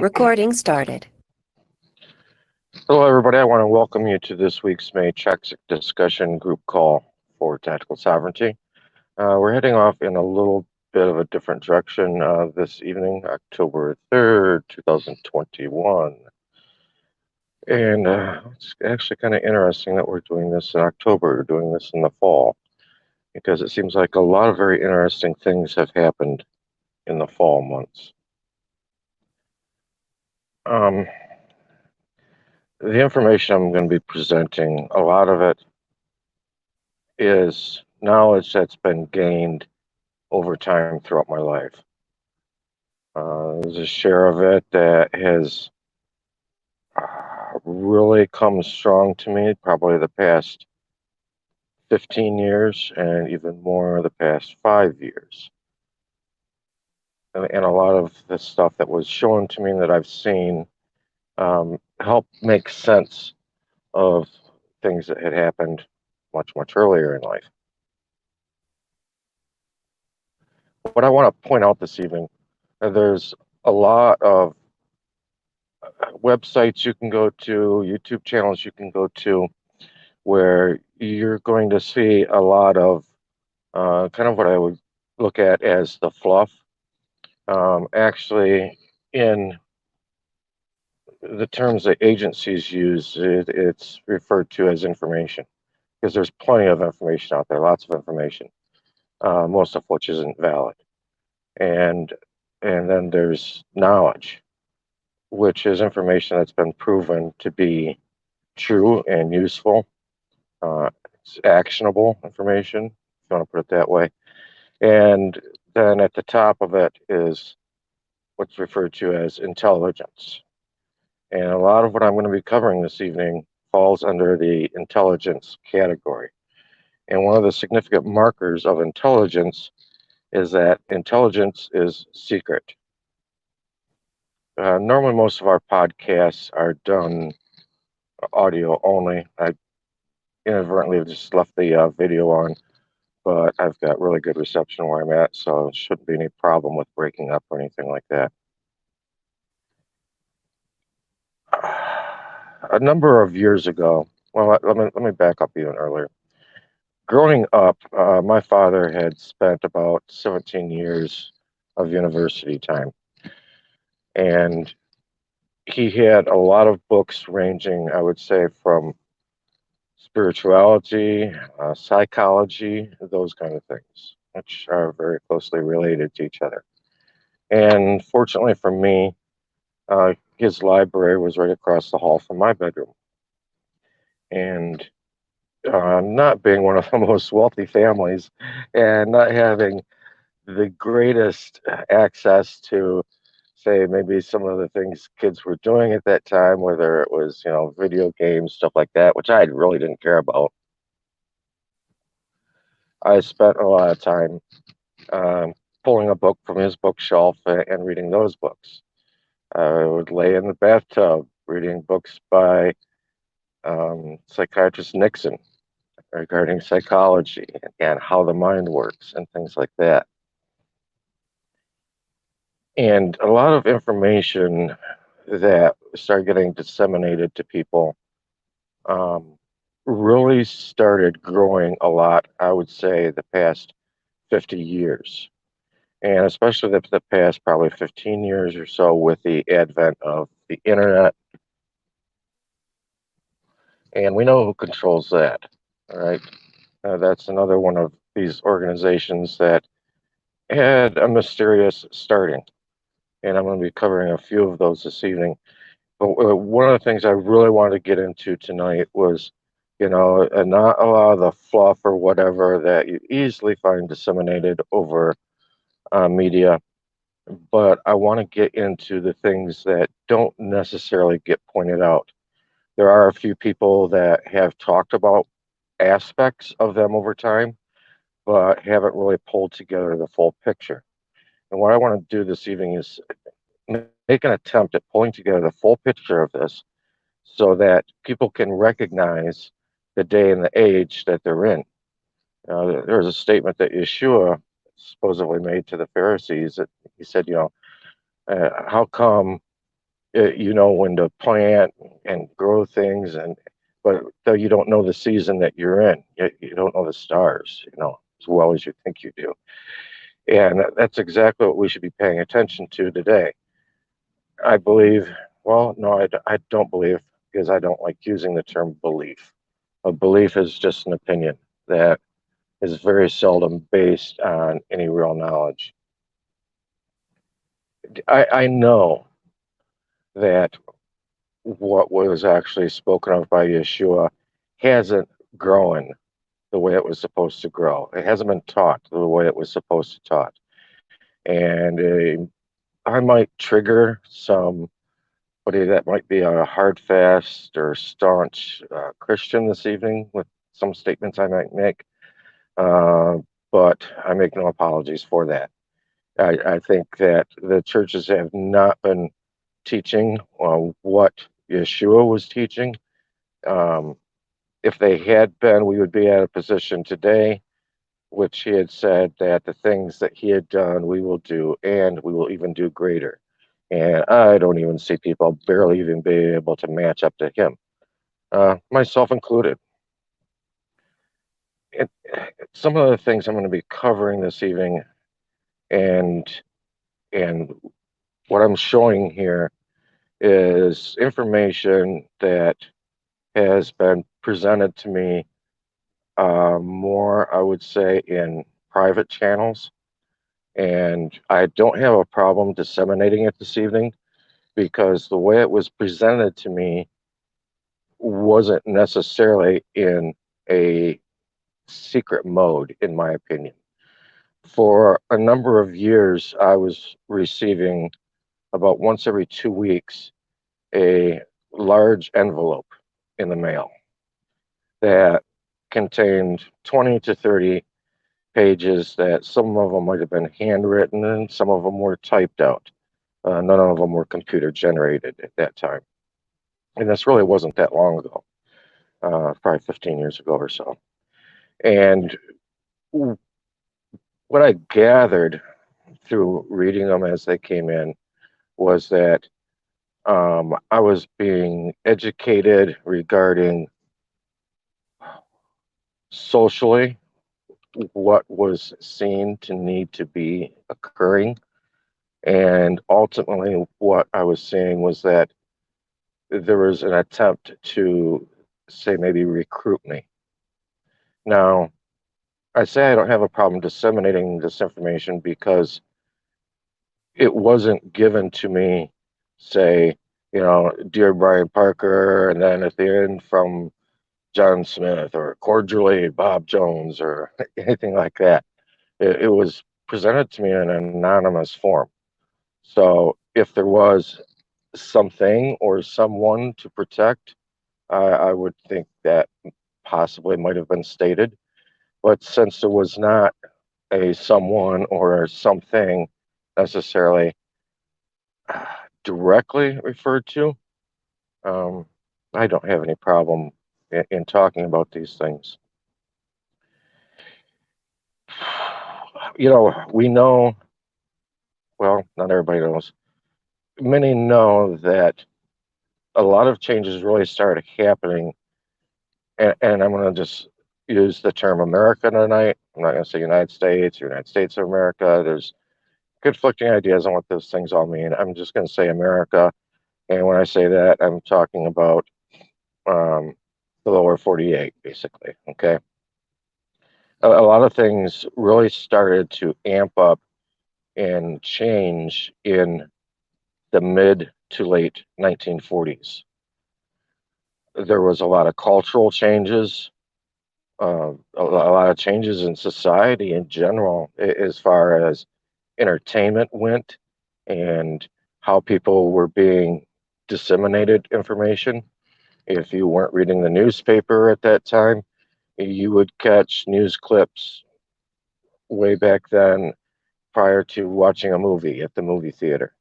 Recording started. Hello, everybody. I want to welcome you to this week's May Czech discussion group call for tactical sovereignty. We're heading off in a little bit of a different direction this evening, October 3rd, 2021. And it's actually kind of interesting that we're doing this in October, we're doing this in the fall, because it seems like a lot of very interesting things have happened in the fall months. The information I'm going to be presenting, a lot of it is knowledge that's been gained over time throughout my life. There's a share of it that has really come strong to me probably the past 15 years and even more the past 5 years. And a lot of the stuff that was shown to me that I've seen helped make sense of things that had happened much, much earlier in life. What I want to point out this evening, there's a lot of websites you can go to, YouTube channels you can go to, where you're going to see a lot of kind of what I would look at as the fluff. Actually, in the terms that agencies use, it's referred to as information, because there's plenty of information out there, lots of information, most of which isn't valid. And then there's knowledge, which is information that's been proven to be true and useful. It's actionable information, if you want to put it that way. And then at the top of it is what's referred to as intelligence. And a lot of what I'm going to be covering this evening falls under the intelligence category. And one of the significant markers of intelligence is that intelligence is secret. Normally, most of our podcasts are done audio only. I inadvertently just left the video on, but I've got really good reception where I'm at, so it shouldn't be any problem with breaking up or anything like that. A number of years ago, well, let me back up even earlier. Growing up, my father had spent about 17 years of university time, and he had a lot of books ranging, I would say, from spirituality, psychology, those kind of things, which are very closely related to each other. And fortunately for me, his library was right across the hall from my bedroom. And not being one of the most wealthy families and not having the greatest access to, say, maybe some of the things kids were doing at that time, whether it was, video games, stuff like that, which I really didn't care about. I spent a lot of time pulling a book from his bookshelf and reading those books. I would lay in the bathtub reading books by psychiatrist Nixon regarding psychology and how the mind works and things like that. And a lot of information that started getting disseminated to people really started growing a lot, I would say, the past 50 years. And especially the past probably 15 years or so with the advent of the internet. And we know who controls that, all right? That's another one of these organizations that had a mysterious starting. And I'm going to be covering a few of those this evening. But one of the things I really wanted to get into tonight was, not a lot of the fluff or whatever that you easily find disseminated over media, but I want to get into the things that don't necessarily get pointed out. There are a few people that have talked about aspects of them over time, but haven't really pulled together the full picture. And what I want to do this evening is make an attempt at pulling together the full picture of this so that people can recognize the day and the age that they're in. There was a statement that Yeshua supposedly made to the Pharisees that he said, how come You know when to plant and grow things, but though you don't know the season that you're in, you don't know the stars, as well as you think you do. And that's exactly what we should be paying attention to today. I believe, well, no, I don't believe, because I don't like using the term belief. A belief is just an opinion that is very seldom based on any real knowledge. I know that what was actually spoken of by Yeshua hasn't grown the way it was supposed to grow. It hasn't been taught the way it was supposed to taught. And I might trigger somebody that might be a hard fast or staunch Christian this evening with some statements I might make, uh, but I make no apologies for that. I think that the churches have not been teaching what Yeshua was teaching. Um, if they had been, we would be at a position today, which he had said that the things that he had done, we will do, and we will even do greater. And I don't even see people barely even be able to match up to him, myself included. And some of the things I'm going to be covering this evening, and and what I'm showing here is information that has been presented to me more, I would say, in private channels. And I don't have a problem disseminating it this evening because the way it was presented to me wasn't necessarily in a secret mode, in my opinion. For a number of years, I was receiving about once every 2 weeks a large envelope in the mail that contained 20 to 30 pages that some of them might have been handwritten and some of them were typed out. None of them were computer generated at that time. And this really wasn't that long ago, probably 15 years ago or so. And what I gathered through reading them as they came in was that I was being educated regarding socially what was seen to need to be occurring. And ultimately, what I was seeing was that there was an attempt to, say, maybe recruit me. Now, I say I don't have a problem disseminating this information because it wasn't given to me, say, dear Brian Parker, and then at the end from John Smith or cordially Bob Jones or anything like that. It was presented to me in an anonymous form. So if there was something or someone to protect, I would think that possibly might have been stated. But since there was not a someone or something necessarily directly referred to, um, I don't have any problem in talking about these things. We know, well, not everybody knows. Many know that a lot of changes really started happening, and I'm going to just use the term America tonight. I'm not going to say United States or United States of America. There's conflicting ideas on what those things all mean. I'm just going to say America. And when I say that, I'm talking about the lower 48, basically. Okay. A lot of things really started to amp up and change in the mid to late 1940s. There was a lot of cultural changes, a lot of changes in society in general, as far as entertainment went and how people were being disseminated information. If you weren't reading the newspaper at that time, you would catch news clips way back then prior to watching a movie at the movie theater.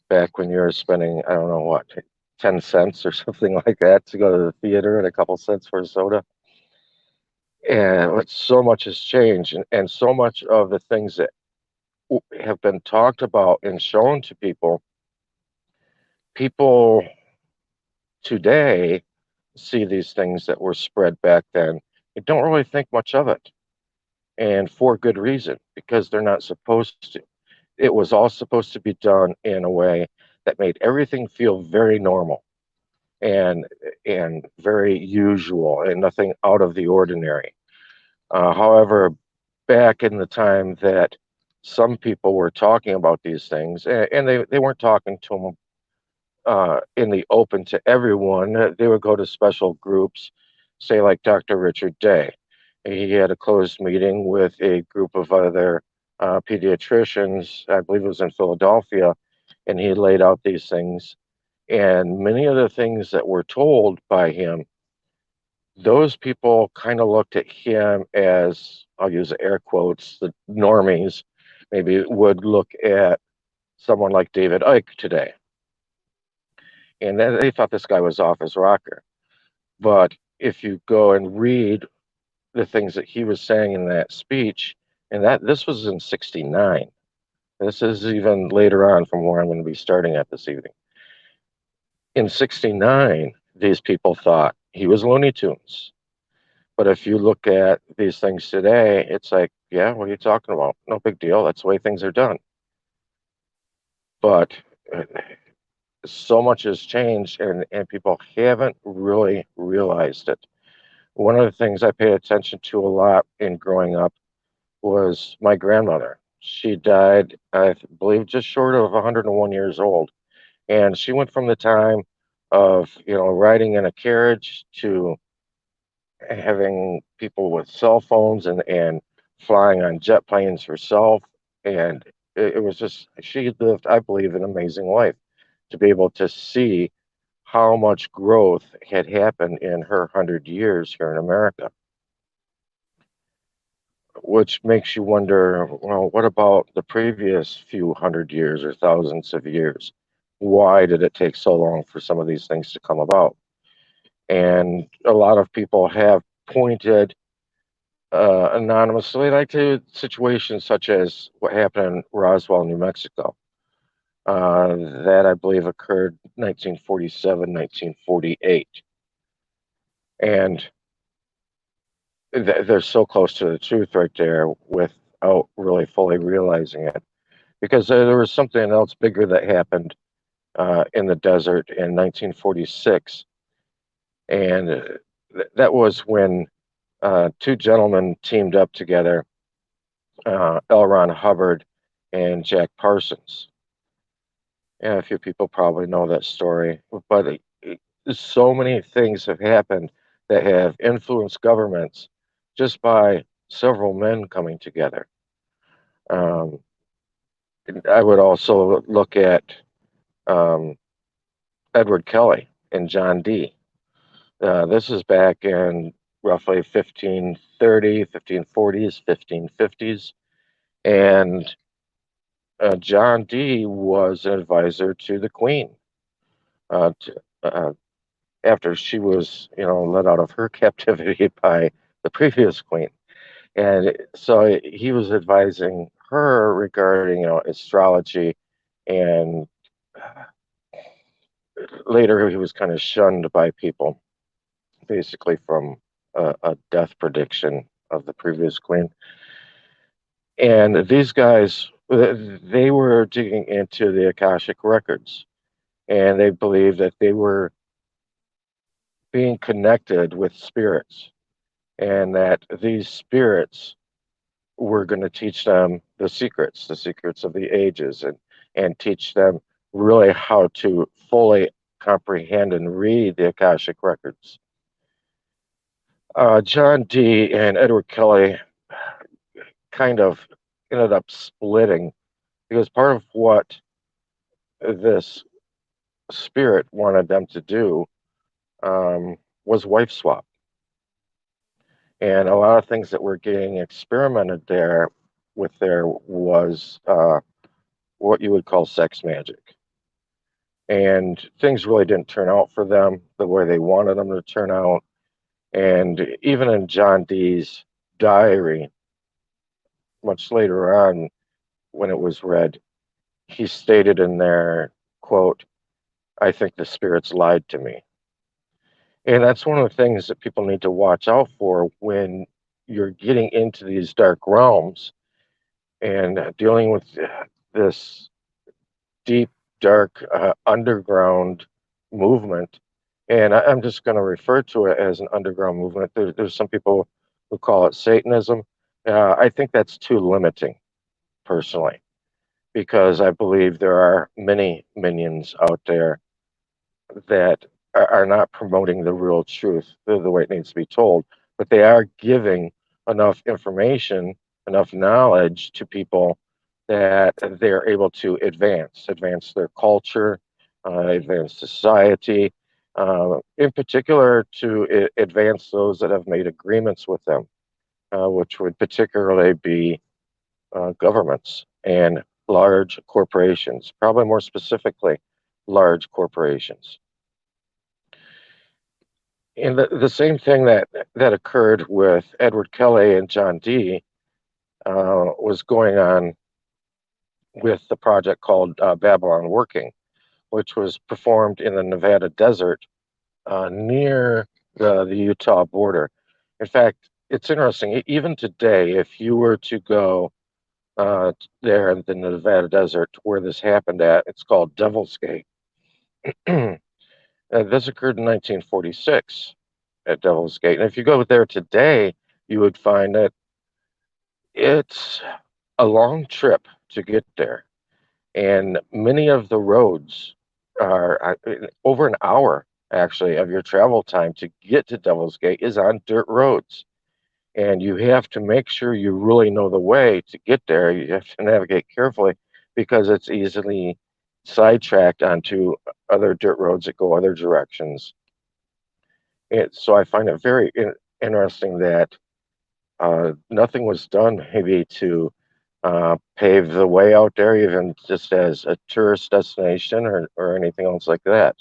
Back when you were spending, I don't know what, 10 cents or something like that to go to the theater and a couple cents for a soda. And so much has changed, and so much of the things that have been talked about and shown to people people today see these things that were spread back then and don't really think much of it. And for good reason, because they're not supposed to. It was all supposed to be done in a way that made everything feel very normal and very usual and nothing out of the ordinary. However, back in the time that some people were talking about these things, and they weren't talking to them in the open to everyone. They would go to special groups, say like Dr. Richard Day. He had a closed meeting with a group of other pediatricians, I believe it was in Philadelphia, and he laid out these things. And many of the things that were told by him, those people kind of looked at him as, I'll use air quotes, the normies, maybe would look at someone like David Icke today. And they thought this guy was off his rocker. But if you go and read the things that he was saying in that speech, and that this was in 69. This is even later on from where I'm going to be starting at this evening. In 69, these people thought he was Looney Tunes. But if you look at these things today, it's like, yeah, what are you talking about? No big deal. That's the way things are done. But so much has changed, and people haven't really realized it. One of the things I paid attention to a lot in growing up was my grandmother. She died, I believe, just short of 101 years old. And she went from the time of, riding in a carriage to having people with cell phones and flying on jet planes herself. And it was just, she lived, I believe, an amazing life to be able to see how much growth had happened in her 100 years here in America, which makes you wonder, well, what about the previous few 100 years or thousands of years? Why did it take so long for some of these things to come about? And a lot of people have pointed anonymously, like to situations such as what happened in Roswell, New Mexico. That I believe occurred 1947, 1948. And they're so close to the truth right there without really fully realizing it. Because there was something else bigger that happened in the desert in 1946. And that was when two gentlemen teamed up together, L. Ron Hubbard and Jack Parsons. Yeah, a few people probably know that story, but so many things have happened that have influenced governments just by several men coming together. Um, I would also look at um, Edward Kelly and John Dee. This is back in roughly 1530, 1540s, 1550s. And John Dee was an advisor to the Queen to, after she was, let out of her captivity by the previous Queen. And so he was advising her regarding, astrology. And later he was kind of shunned by people, basically from a death prediction of the previous Queen. And these guys, they were digging into the Akashic Records, and they believed that they were being connected with spirits, and that these spirits were going to teach them the secrets of the ages, and teach them really how to fully comprehend and read the Akashic Records. John Dee and Edward Kelly kind of ended up splitting because part of what this spirit wanted them to do was wife swap. And a lot of things that were getting experimented there was what you would call sex magic. And things really didn't turn out for them the way they wanted them to turn out. And even in John Dee's diary, much later on, when it was read, he stated in there, quote, I think the spirits lied to me. And that's one of the things that people need to watch out for when you're getting into these dark realms and dealing with this deep, dark, underground movement. And I'm just going to refer to it as an underground movement. There's some people who call it Satanism. I think that's too limiting, personally, because I believe there are many minions out there that are not promoting the real truth the way it needs to be told, but they are giving enough information, enough knowledge to people that they're able to advance their culture, advance society, in particular to advance those that have made agreements with them, which would particularly be governments and large corporations, probably more specifically, large corporations. And the same thing that occurred with Edward Kelly and John Dee was going on with the project called Babylon Working, which was performed in the Nevada desert near the Utah border. In fact, it's interesting, even today, if you were to go there in the Nevada desert where this happened at, it's called Devil's Gate. This occurred in 1946 at Devil's Gate. And if you go there today, you would find that it's a long trip to get there. And many of the roads are over an hour, actually, of your travel time to get to Devil's Gate is on dirt roads. And you have to make sure you really know the way to get there. You have to navigate carefully because it's easily sidetracked onto other dirt roads that go other directions. So I find it very interesting that nothing was done maybe to pave the way out there, even just as a tourist destination or anything else like that.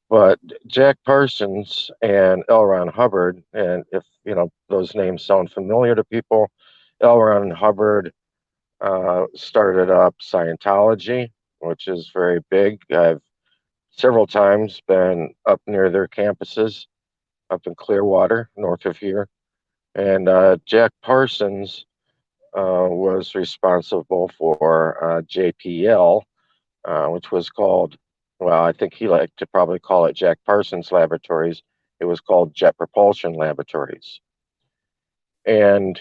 But Jack Parsons and L. Ron Hubbard, and if you know those names sound familiar to people, L. Ron Hubbard started up Scientology, which is very big. I've several times been up near their campuses up in Clearwater, north of here. And Jack Parsons was responsible for JPL, which was called, well, I think he liked to probably call it Jack Parsons Laboratories. It was called Jet Propulsion Laboratories. And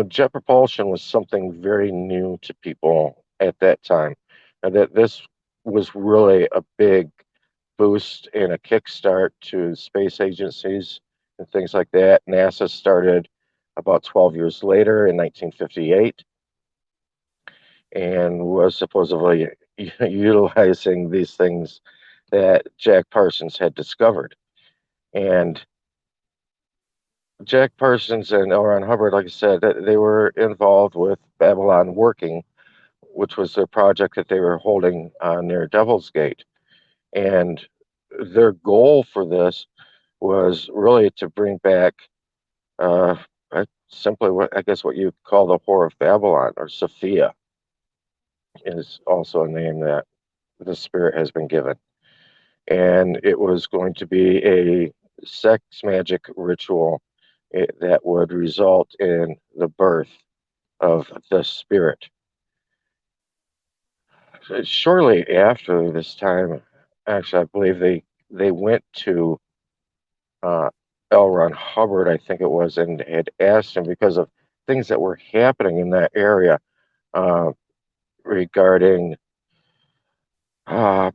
jet propulsion was something very new to people at that time. And that this was really a big boost and a kickstart to space agencies and things like that. NASA started about 12 years later in 1958 and was supposedly utilizing these things that Jack Parsons had discovered. And Jack Parsons and L. Ron Hubbard, like I said, they were involved with Babylon Working, which was their project that they were holding near Devil's Gate. And their goal for this was really to bring back simply what I guess what you call the Whore of Babylon, or Sophia is also a name that the spirit has been given. And it was going to be a sex magic ritual that would result in the birth of the spirit. Shortly after this time, actually, I believe they went to uh, L. Ron Hubbard, I think it was, and had asked him because of things that were happening in that area uh, regarding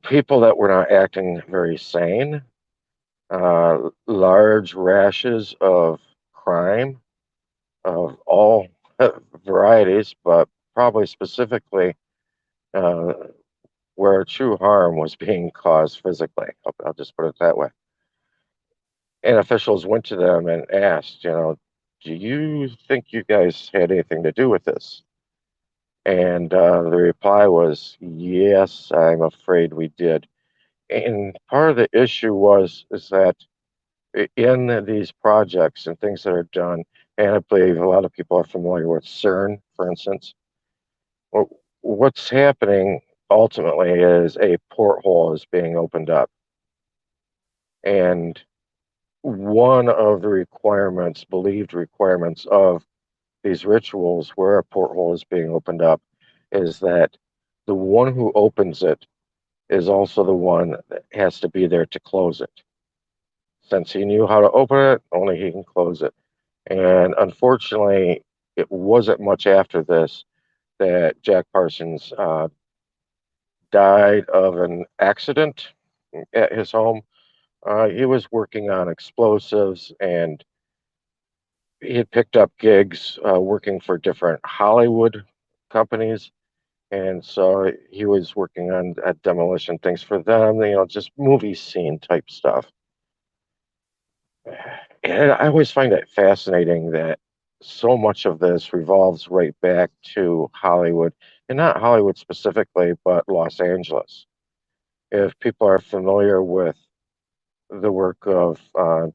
people that were not acting very sane, large rashes of crime of all varieties, but probably specifically uh, where true harm was being caused physically. I'll just put it that way. And officials went to them and asked, do you think you guys had anything to do with this? And the reply was, yes, I'm afraid we did. And part of the issue is that in these projects and things that are done, and I believe a lot of people are familiar with CERN, for instance, what's happening ultimately is a porthole is being opened up. And one of the requirements, believed requirements of these rituals where a porthole is being opened up is that the one who opens it is also the one that has to be there to close it. Since he knew how to open it, only he can close it. And unfortunately, it wasn't much after this that Jack Parsons died of an accident at his home. He was working on explosives, and he had picked up gigs working for different Hollywood companies. And so he was working on demolition things for them, just movie scene type stuff. And I always find it fascinating that so much of this revolves right back to Hollywood, and not Hollywood specifically, but Los Angeles. If people are familiar with the work of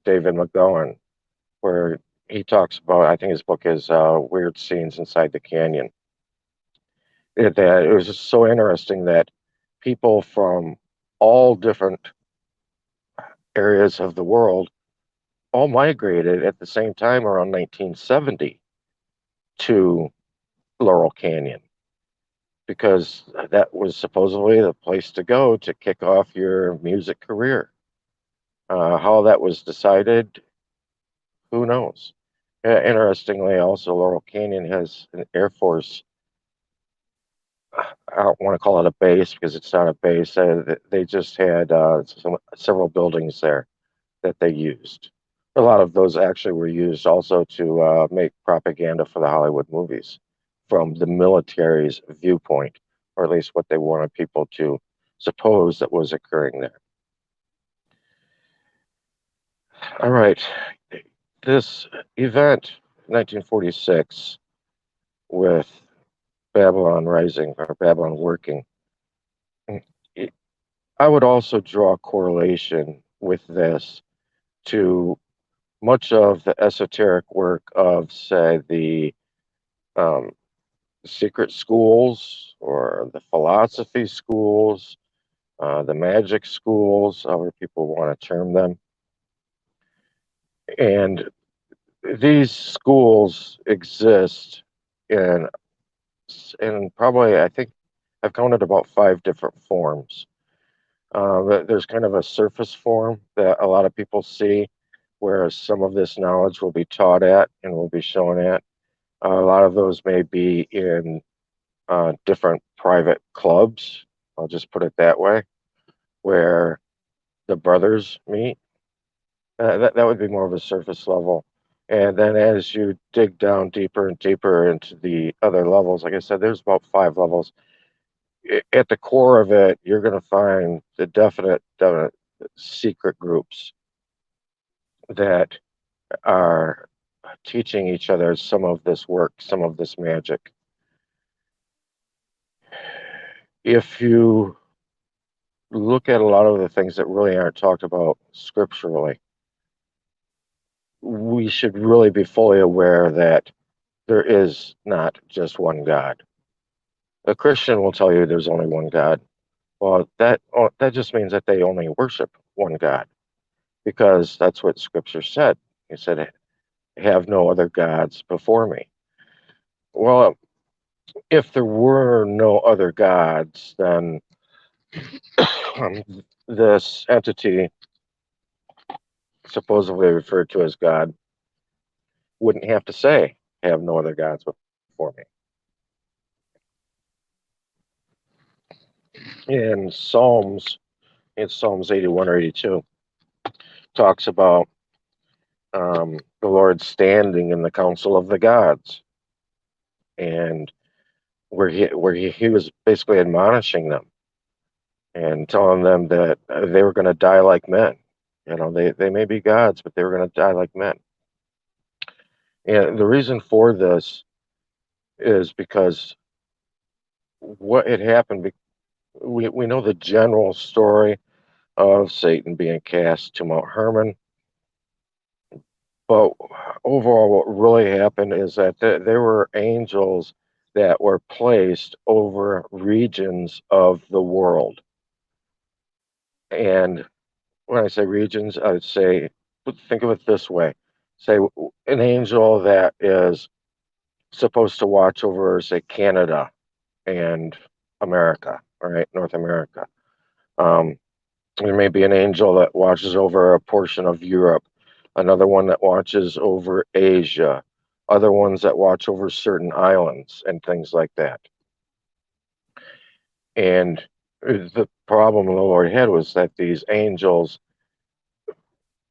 David McGowan, where he talks about, I think his book is Weird Scenes Inside the Canyon. It was just so interesting that people from all different areas of the world all migrated at the same time around 1970 to Laurel Canyon because that was supposedly the place to go to kick off your music career. How that was decided, who knows? Interestingly, also, Laurel Canyon has an Air Force. I don't want to call it a base because it's not a base. They just had several buildings there that they used. A lot of those actually were used also to make propaganda for the Hollywood movies from the military's viewpoint, or at least what they wanted people to suppose that was occurring there. All right. This event, 1946, with Babylon Rising or Babylon Working, I would also draw a correlation with this to much of the esoteric work of, say, the um, secret schools or the philosophy schools, the magic schools, however people want to term them. And these schools exist in probably, I think I've counted about 5 different forms. There's kind of a surface form that a lot of people see, where some of this knowledge will be taught at and will be shown at. A lot of those may be in different private clubs, I'll just put it that way, where the brothers meet. That would be more of a surface level. And then as you dig down deeper and deeper into the other levels, like I said, there's about 5 levels. At the core of it, you're going to find the definite secret groups that are teaching each other some of this work, some of this magic. If you look at a lot of the things that really aren't talked about scripturally, we should really be fully aware that there is not just one God. A Christian will tell you there's only one God. Well, that just means that they only worship one God, because that's what Scripture said. He said, "Have no other gods before me." Well, if there were no other gods, then this entity, supposedly referred to as God, wouldn't have to say, "Have no other gods before me." In Psalms, it's Psalms 81 or 82, talks about the Lord standing in the council of the gods, and where he was basically admonishing them and telling them that they were going to die like men. They may be gods, but they were going to die like men. And the reason for this is because what had happened, we know the general story of Satan being cast to Mount Hermon. But overall, what really happened is that there were angels that were placed over regions of the world. And when I say regions, I would say, think of it this way. Say an angel that is supposed to watch over, say, Canada and America, all right, North America. Um, there may be an angel that watches over a portion of Europe, another one that watches over Asia, other ones that watch over certain islands and things like that. And the problem the Lord had was that these angels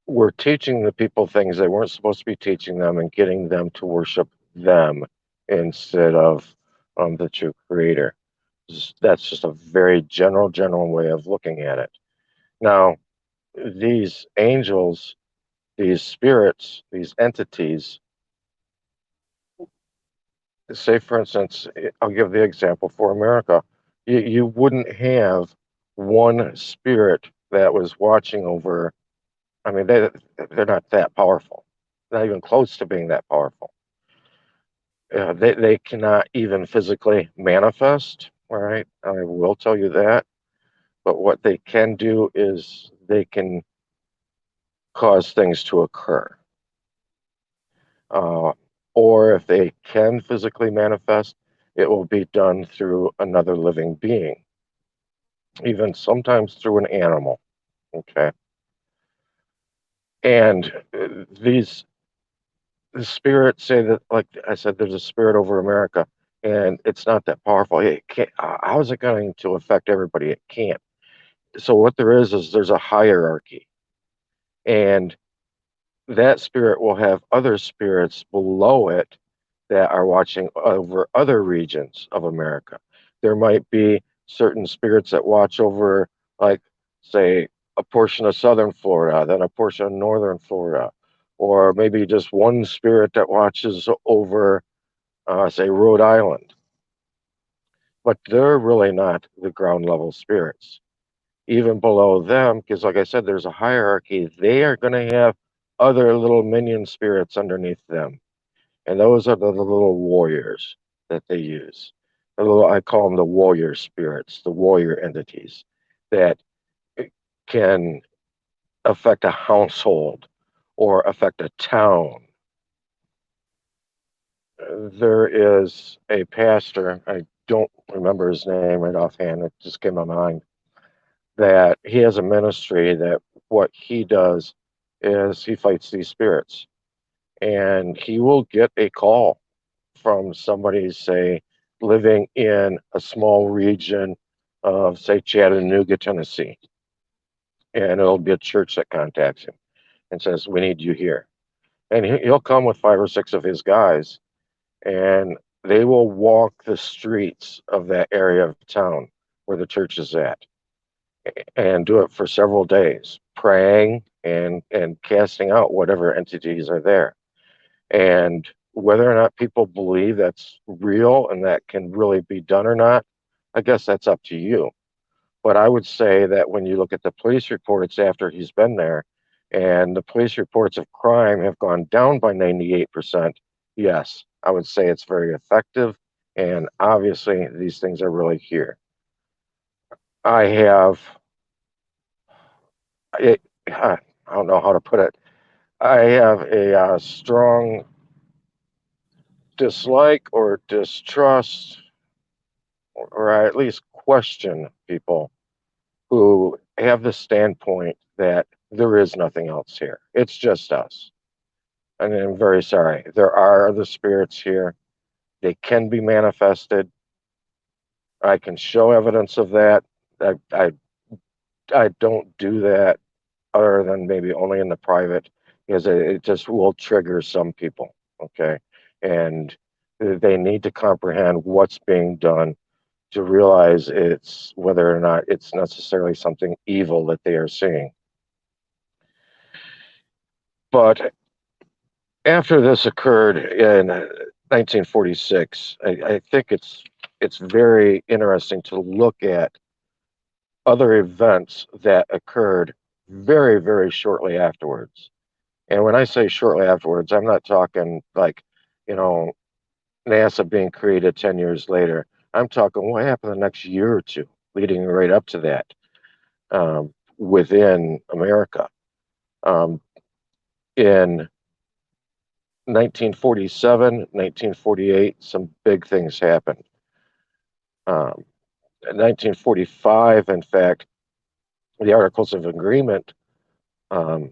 were teaching the people things they weren't supposed to be teaching them and getting them to worship them instead of the true creator. That's just a very general way of looking at it. Now, these angels, these spirits, these entities, say for instance, I'll give the example for America. You wouldn't have one spirit that was watching over. I mean, they're not that powerful, not even close to being that powerful. They cannot even physically manifest. All right, I will tell you that. But what they can do is they can cause things to occur. Uh, or if they can physically manifest, it will be done through another living being, even sometimes through an animal. Okay. And these the spirits say that, like I said, there's a spirit over America, and it's not that powerful. It can't. How is it going to affect everybody? It can't. So what there is there's a hierarchy, and that spirit will have other spirits below it that are watching over other regions of America. There might be certain spirits that watch over, like, say, a portion of southern Florida, then a portion of northern Florida, or maybe just one spirit that watches over, say, Rhode Island. But they're really not the ground level spirits. Even below them, because like I said, there's a hierarchy, they are going to have other little minion spirits underneath them. And those are the little warriors that they use. I call them the warrior spirits, the warrior entities that can affect a household or affect a town. There is a pastor, I don't remember his name right offhand, it just came to my mind, that he has a ministry that what he does is he fights these spirits. And he will get a call from somebody, say, living in a small region of, say, Chattanooga, Tennessee. And it'll be a church that contacts him and says, "We need you here." And he'll come with 5 or 6 of his guys, and they will walk the streets of that area of town where the church is at and do it for several days, praying and casting out whatever entities are there. And whether or not people believe that's real and that can really be done or not, I guess that's up to you. But I would say that when you look at the police reports after he's been there, and the police reports of crime have gone down by 98%, yes, I would say it's very effective. And obviously, these things are really here. I have, it, I don't know how to put it. I have a strong dislike or distrust, or I at least question people who have the standpoint that there is nothing else here. It's just us. And I'm very sorry. There are other spirits here. They can be manifested. I can show evidence of that. I, I, I don't do that other than maybe only in the private because it just will trigger some people. Okay. And they need to comprehend what's being done to realize it's whether or not it's necessarily something evil that they are seeing. But after this occurred in 1946, I think it's very interesting to look at other events that occurred very shortly afterwards. And when I say shortly afterwards, I'm not talking like, you know, NASA being created 10 years later. I'm talking what happened the next year or two leading right up to that within America. Um, in 1947, 1948, some big things happened. In 1945, in fact, the Articles of Agreement um,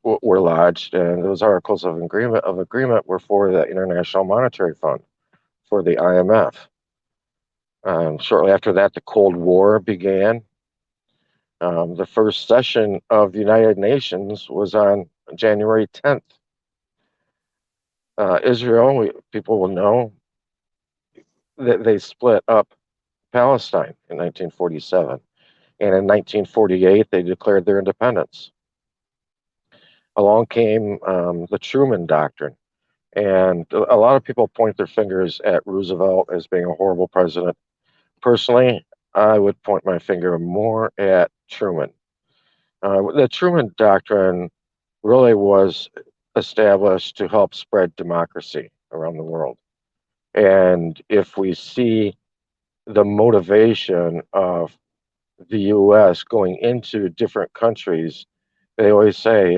were lodged, and those Articles of Agreement were for the International Monetary Fund, for the IMF. Shortly after that, the Cold War began. The first session of the United Nations was on January 10th. Israel, people will know that they split up Palestine in 1947. And in 1948, they declared their independence. Along came the Truman Doctrine. And a lot of people point their fingers at Roosevelt as being a horrible president. Personally, I would point my finger more at Truman. The Truman Doctrine really was established to help spread democracy around the world. And if we see the motivation of the US going into different countries, they always say,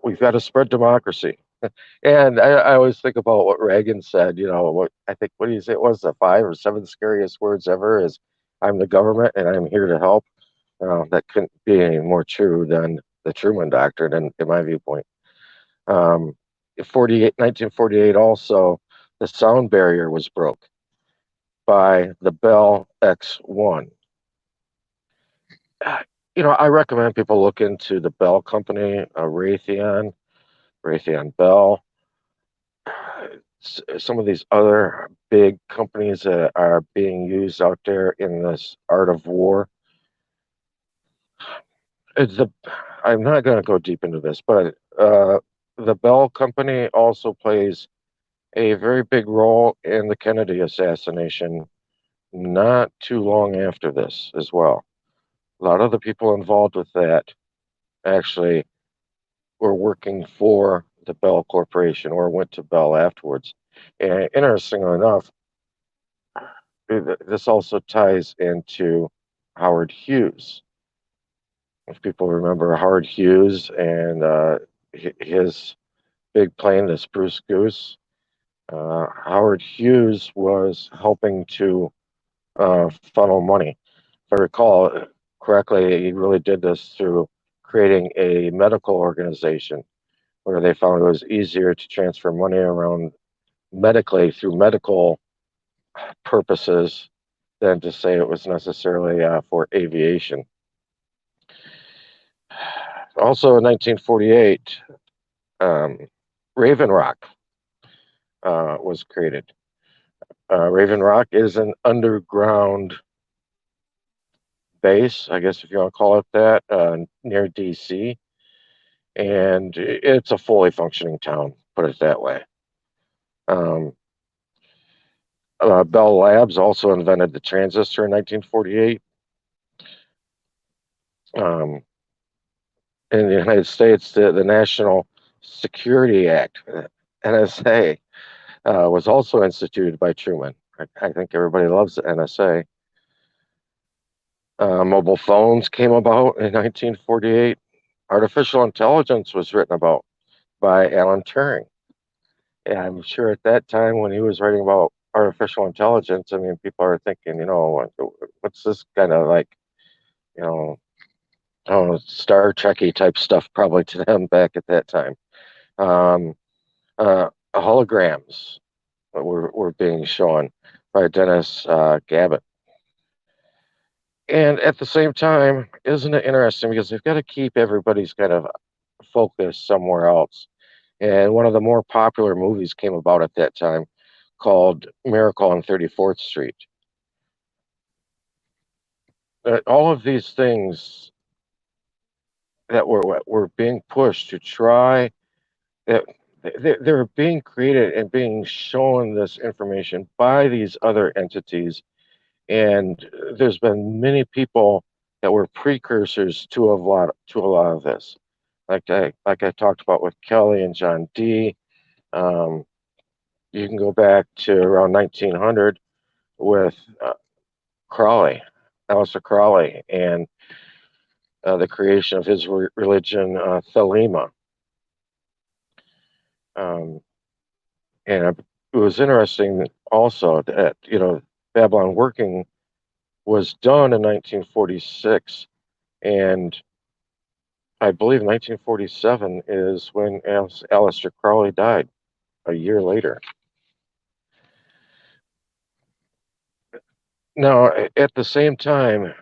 we've got to spread democracy. And I always think about what Reagan said, what do you say it was, the 5 or 7 scariest words ever is, I'm the government and I'm here to help. That couldn't be any more true than the Truman Doctrine, in my viewpoint. Um, 1948 also, the sound barrier was broke by the Bell X1. I recommend people look into the Bell Company, Raytheon Bell, some of these other big companies that are being used out there in this art of war. I'm not going to go deep into this, but the Bell Company also plays a very big role in the Kennedy assassination not too long after this as well. A lot of the people involved with that actually were working for the Bell Corporation or went to Bell afterwards. And interestingly enough, this also ties into Howard Hughes. If people remember Howard Hughes and his big plane, the Spruce Goose, Howard Hughes was helping to funnel money. If I recall correctly, he really did this through creating a medical organization where they found it was easier to transfer money around medically through medical purposes than to say it was necessarily for aviation. Also in 1948, Raven Rock was created. Raven Rock is an underground base, I guess if you want to call it that, near DC. And it's a fully functioning town, put it that way. Bell Labs also invented the transistor in 1948. In the United States, the National Security Act, NSA, was also instituted by Truman. I think everybody loves the NSA. Mobile phones came about in 1948. Artificial intelligence was written about by Alan Turing. And I'm sure at that time when he was writing about artificial intelligence, I mean, people are thinking, what's this kind of like, Star Trekky type stuff probably to them back at that time. Holograms were being shown by Dennis Gabbett. And at the same time, isn't it interesting because they've got to keep everybody's kind of focus somewhere else. And one of the more popular movies came about at that time called Miracle on 34th Street. All of these things that were being pushed to try that they're being created and being shown this information by these other entities. And there's been many people that were precursors to a lot of this. Like I talked about with Kelly and John D. You can go back to around 1900 with Crowley, Aleister Crowley, and the creation of his religion, Thelema. Um, and it was interesting also that, Babylon Working was done in 1946, and I believe 1947 is when Aleister Crowley died, a year later. Now, at the same time,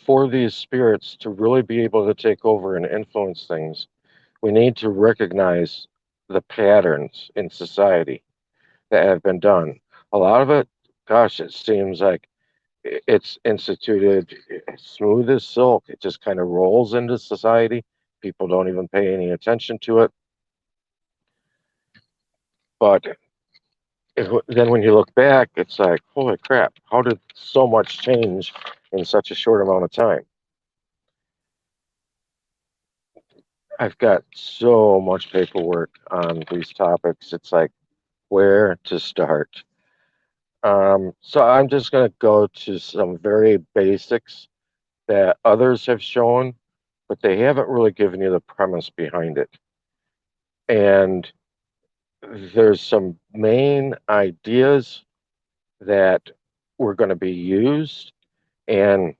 for these spirits to really be able to take over and influence things, we need to recognize the patterns in society that have been done. A lot of it, gosh, it seems like it's instituted smooth as silk. It just kind of rolls into society. People don't even pay any attention to it. But then when you look back, it's like, holy crap, how did so much change in such a short amount of time? I've got so much paperwork on these topics. It's like, where to start? So I'm just going to go to some very basics that others have shown, but they haven't really given you the premise behind it. And there's some main ideas that were going to be used and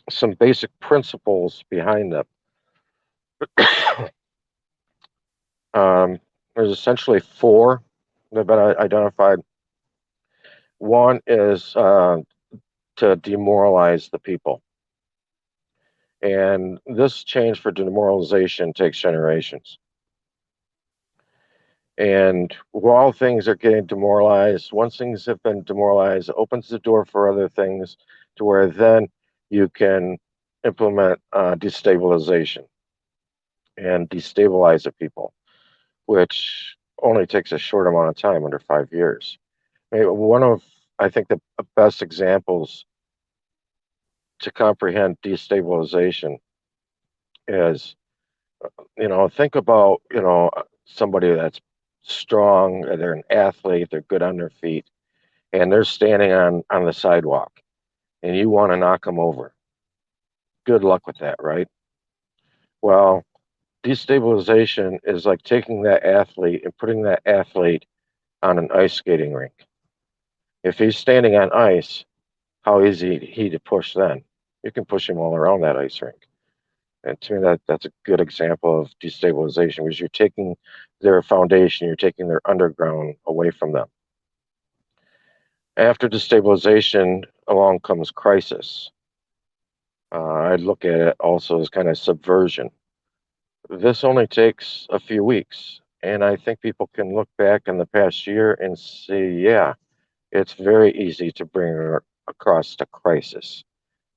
some basic principles behind them. There's essentially four that have been identified. One is to demoralize the people. And this change for demoralization takes generations. And while things are getting demoralized, once things have been demoralized, it opens the door for other things to where then you can implement destabilization and destabilize the people, which only takes a short amount of time, under 5 years. One of, I think, the best examples to comprehend destabilization is, think about, somebody that's strong, they're an athlete, they're good on their feet, and they're standing on the sidewalk, and you want to knock them over. Good luck with that, right? Well, destabilization is like taking that athlete and putting that athlete on an ice skating rink. If he's standing on ice, how easy he to push then? You can push him all around that ice rink. And to me, that's a good example of destabilization, because you're taking their foundation, you're taking their underground away from them. After destabilization, along comes crisis. I'd look at it also as kind of subversion. This only takes a few weeks, and I think people can look back in the past year and see, yeah, it's very easy to bring across the crisis,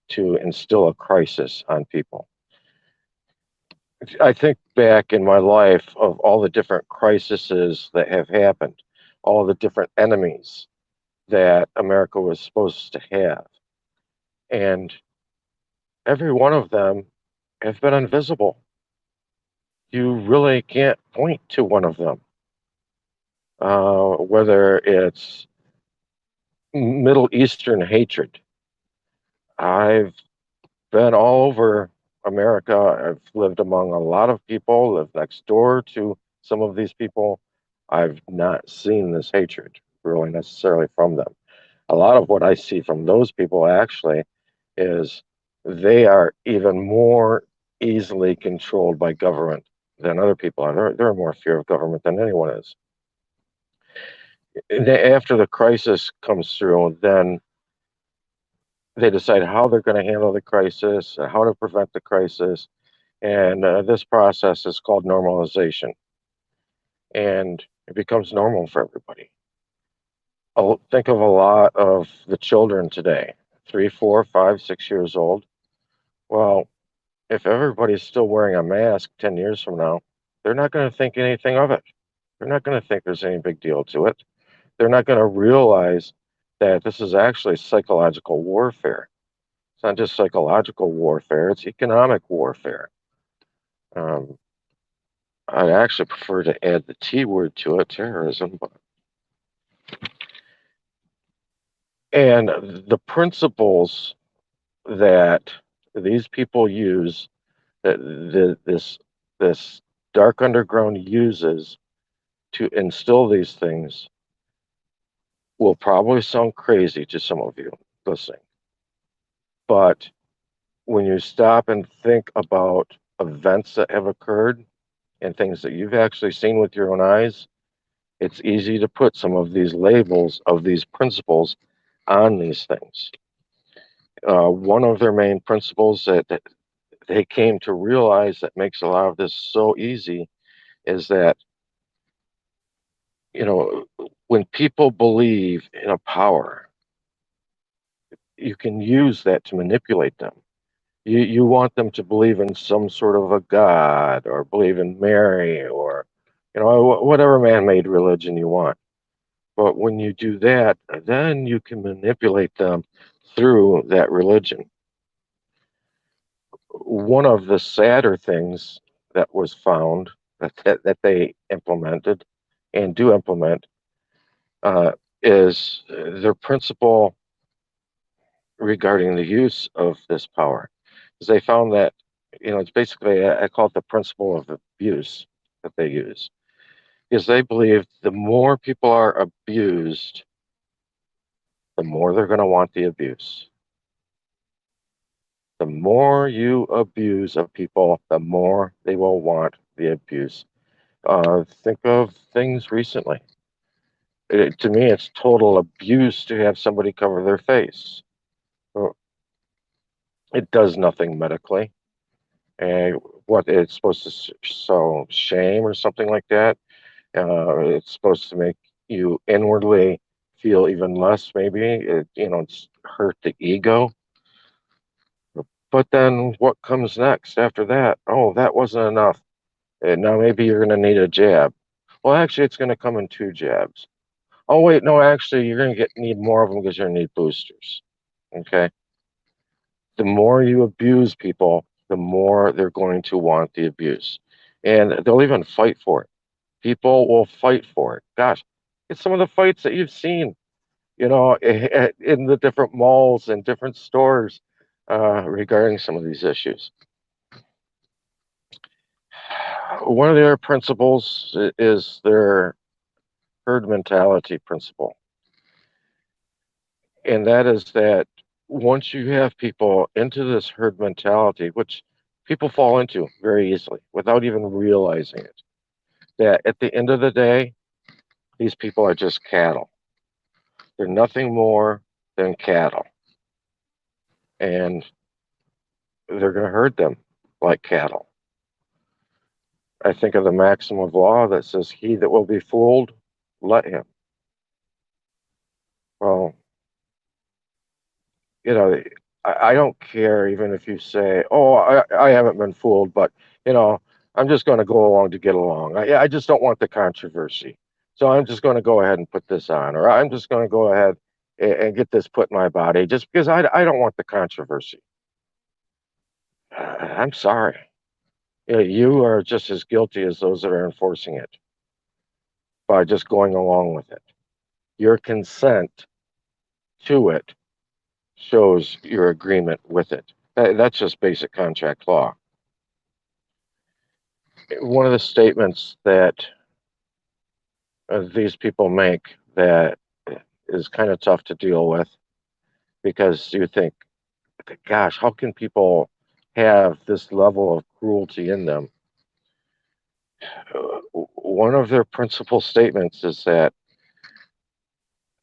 to instill a crisis on people. I think back in my life of all the different crises that have happened, all the different enemies that America was supposed to have. And every one of them have been invisible. You really can't point to one of them. Whether it's Middle Eastern hatred. I've been all over America. I've lived among a lot of people, lived next door to some of these people. I've not seen this hatred really necessarily from them. A lot of what I see from those people actually is they are even more easily controlled by government than other people are. They're more fear of government than anyone is. After the crisis comes through, then they decide how they're going to handle the crisis, how to prevent the crisis, and this process is called normalization, and it becomes normal for everybody. I'll think of a lot of the children today, 3, 4, 5, 6 years old. Well, if everybody's still wearing a mask 10 years from now, they're not going to think anything of it. They're not going to think there's any big deal to it. They're not going to realize that this is actually psychological warfare. It's not just psychological warfare, it's economic warfare. Um, I'd actually prefer to add the T word to it, terrorism. And the principles that these people use, that this dark underground uses to instill these things, will probably sound crazy to some of you listening. But when you stop and think about events that have occurred and things that you've actually seen with your own eyes, it's easy to put some of these labels of these principles on these things. One of their main principles that they came to realize that makes a lot of this so easy is that, you know, when people believe in a power, you can use that to manipulate them. You want them to believe in some sort of a god or believe in Mary or, whatever man-made religion you want. But when you do that, then you can manipulate them through that religion. One of the sadder things that was found that they implemented and do implement is their principle regarding the use of this power. Is they found that, it's basically, I call it the principle of abuse that they use. Because they believe the more people are abused, the more they're going to want the abuse. The more you abuse of people, the more they will want the abuse. Think of things recently. To me, it's total abuse to have somebody cover their face. Well, it does nothing medically. And what it's supposed to sow shame or something like that. It's supposed to make you inwardly feel even less. Maybe it's hurt the ego. But then what comes next after that? Oh, that wasn't enough. And now maybe you're going to need a jab. Well, actually, it's going to come in 2 jabs. Oh, wait, no, actually, you're going to need more of them because you're going to need boosters. Okay. The more you abuse people, the more they're going to want the abuse. And they'll even fight for it. People will fight for it. Gosh, it's some of the fights that you've seen, in the different malls and different stores regarding some of these issues. One of their principles is their herd mentality principle. And that is that once you have people into this herd mentality, which people fall into very easily without even realizing it, that at the end of the day, these people are just cattle. They're nothing more than cattle. And they're going to herd them like cattle. I think of the maxim of law that says, he that will be fooled, let him. Well, I don't care even if you say, oh, I haven't been fooled, but, I'm just going to go along to get along. I just don't want the controversy. So I'm just going to go ahead and put this on, or I'm just going to go ahead and get this put in my body just because I don't want the controversy. I'm sorry. You are just as guilty as those that are enforcing it by just going along with it. Your consent to it shows your agreement with it. That's just basic contract law. One of the statements that these people make that is kind of tough to deal with, because you think, gosh, how can people have this level of cruelty in them? One of their principal statements is that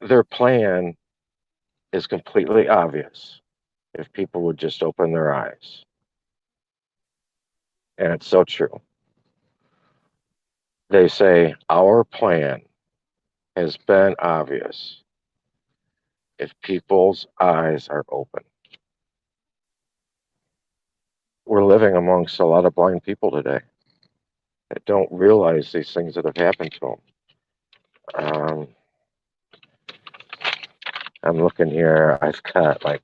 their plan is completely obvious if people would just open their eyes. And it's so true. They say, our plan has been obvious if people's eyes are open. We're living amongst a lot of blind people today that don't realize these things that have happened to them. I'm looking here. I've got like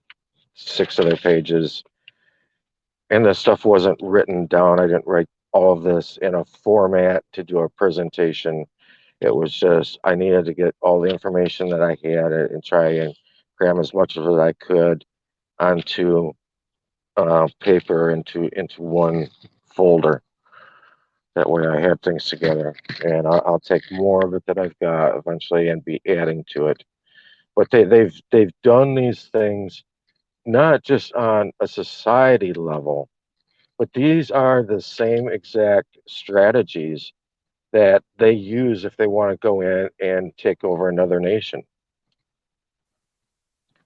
6 other pages, and this stuff wasn't written down. I didn't write all of this in a format to do a presentation. It was just, I needed to get all the information that I had and try and cram as much of it I could onto paper into one folder. That way I have things together, and I'll take more of it that I've got eventually and be adding to it. But they've done these things not just on a society level, but these are the same exact strategies that they use if they want to go in and take over another nation.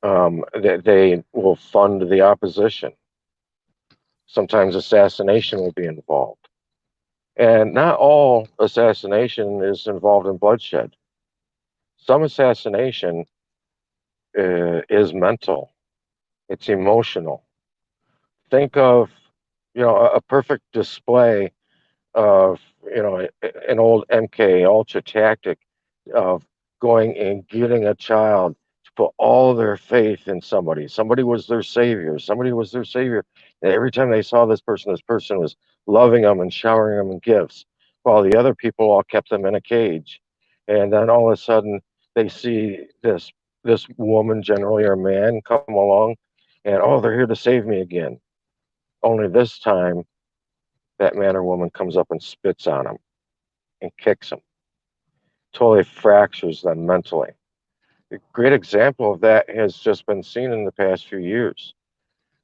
They will fund the opposition. Sometimes assassination will be involved. And not all assassination is involved in bloodshed. Some assassination is mental, it's emotional. Think of, a perfect display of, an old MK Ultra tactic of going and getting a child to put all their faith in somebody. Somebody was their savior. Somebody was their savior. And every time they saw this person was loving them and showering them in gifts, while the other people all kept them in a cage. And then all of a sudden they see this woman, generally or man, come along, and oh, they're here to save me again. Only this time that man or woman comes up and spits on them and kicks them, totally fractures them mentally. A great example of that has just been seen in the past few years.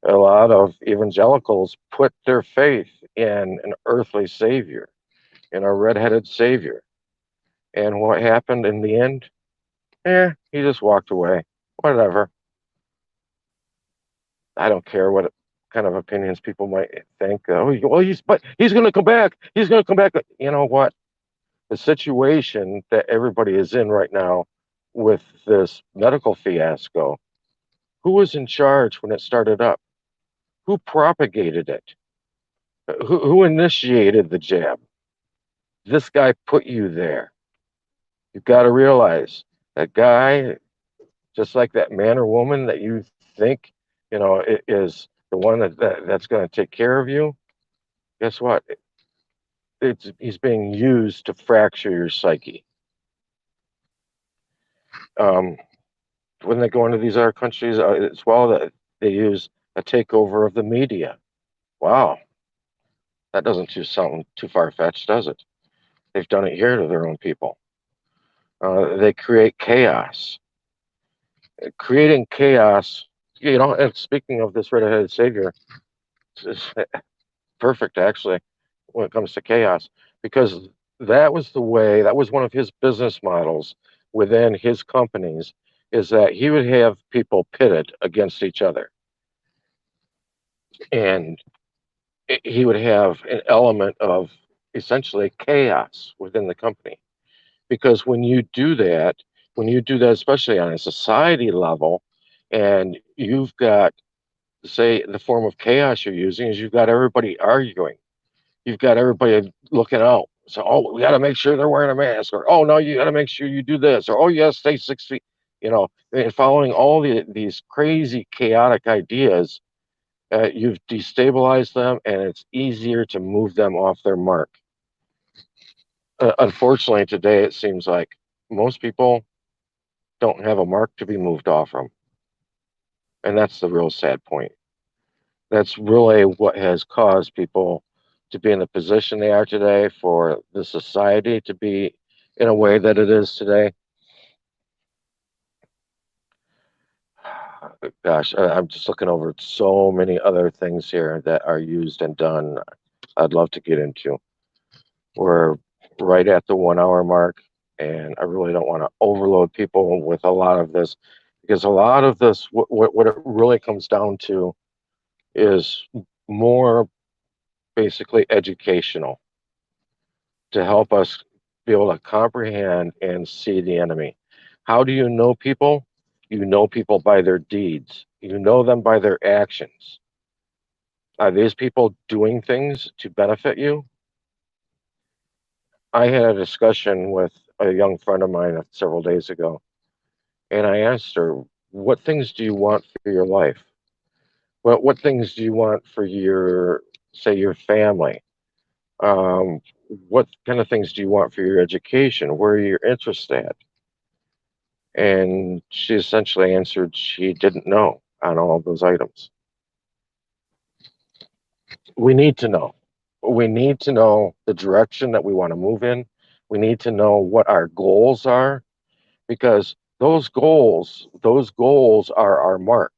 A lot of evangelicals put their faith in an earthly savior, in a redheaded savior. And what happened in the end? He just walked away. Whatever. I don't care what kind of opinions people might think. Oh, well, he's going to come back. He's going to come back. You know what? The situation that everybody is in right now with this medical fiasco, who was in charge when it started up? Who propagated it? Who initiated the jab? This guy put you there. You've got to realize that guy, just like that man or woman that you think, is the one that's going to take care of you. Guess what? He's being used to fracture your psyche. When they go into these other countries as well, that they use a takeover of the media. Wow, that doesn't sound too far-fetched, does it? They've done it here to their own people. They create chaos. Creating chaos, and speaking of this red-headed savior, it's perfect, actually, when it comes to chaos, because that was one of his business models within his companies, is that he would have people pitted against each other. And he would have an element of essentially chaos within the company. Because when you do that, especially on a society level, and you've got, say, the form of chaos you're using is you've got everybody arguing, you've got everybody looking out. So, oh, we got to make sure they're wearing a mask, or oh no, you got to make sure you do this, or oh yes, stay 6 feet. And following all these crazy chaotic ideas, you've destabilized them, and it's easier to move them off their mark. Unfortunately, today it seems like most people don't have a mark to be moved off from. And that's the real sad point. That's really what has caused people to be in the position they are today, for the society to be in a way that it is today. Gosh, I'm just looking over so many other things here that are used and done. I'd love to get into. We're right at the 1 hour mark, and I really don't want to overload people with a lot of this, because a lot of this, what it really comes down to, is more basically educational, to help us be able to comprehend and see the enemy. How do you know people? You know people by their deeds. You know them by their actions. Are these people doing things to benefit you? I had a discussion with a young friend of mine several days ago, and I asked her, what things do you want for your life? What things do you want for your, say, your family? What kind of things do you want for your education? Where are your interests at? And she essentially answered she didn't know on all of those items. We need to know. We need to know the direction that we want to move in. We need to know what our goals are, because those goals are our mark.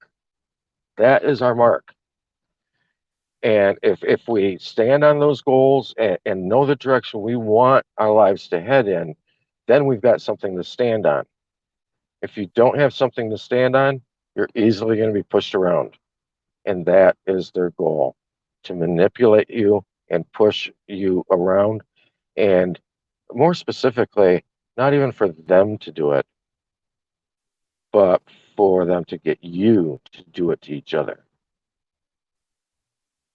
That is our mark. And if we stand on those goals and know the direction we want our lives to head in, then we've got something to stand on. If you don't have something to stand on, you're easily going to be pushed around. And that is their goal, to manipulate you and push you around. And more specifically, not even for them to do it, but for them to get you to do it to each other.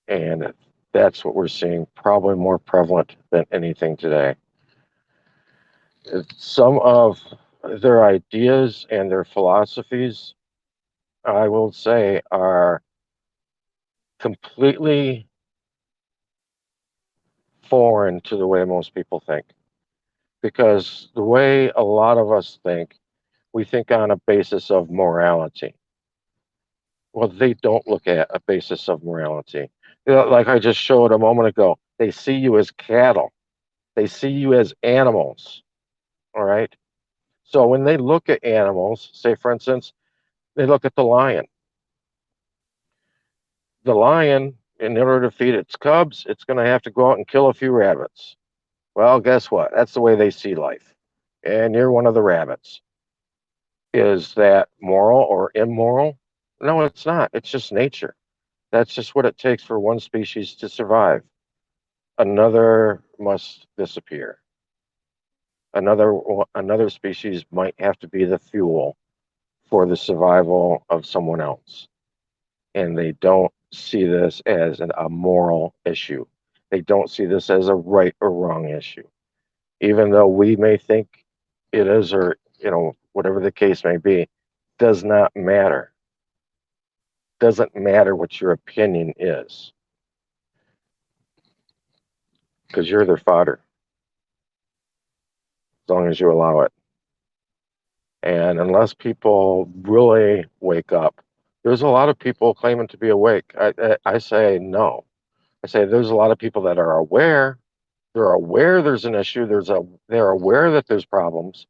And that's what we're seeing, probably more prevalent than anything today. Some of their ideas and their philosophies, I will say, are completely foreign to the way most people think. Because the way a lot of us think, we think on a basis of morality. Well, they don't look at a basis of morality. Like I just showed a moment ago, they see you as cattle, they see you as animals. All right. So when they look at animals, say for instance, they look at the lion. The lion, in order to feed its cubs, it's going to have to go out and kill a few rabbits. Well, guess what? That's the way they see life. And you're one of the rabbits. Is that moral or immoral? No, it's not. It's just nature. That's just what it takes for one species to survive. Another must disappear. Another species might have to be the fuel for the survival of someone else. And they don't see this as a moral issue. They don't see this as a right or wrong issue. Even though we may think it is, or, whatever the case may be, does not matter. Doesn't matter what your opinion is, because you're their fodder, as long as you allow it. And unless people really wake up, there's a lot of people claiming to be awake. I say no. I say there's a lot of people that are aware. They're aware there's an issue. They're aware that there's problems,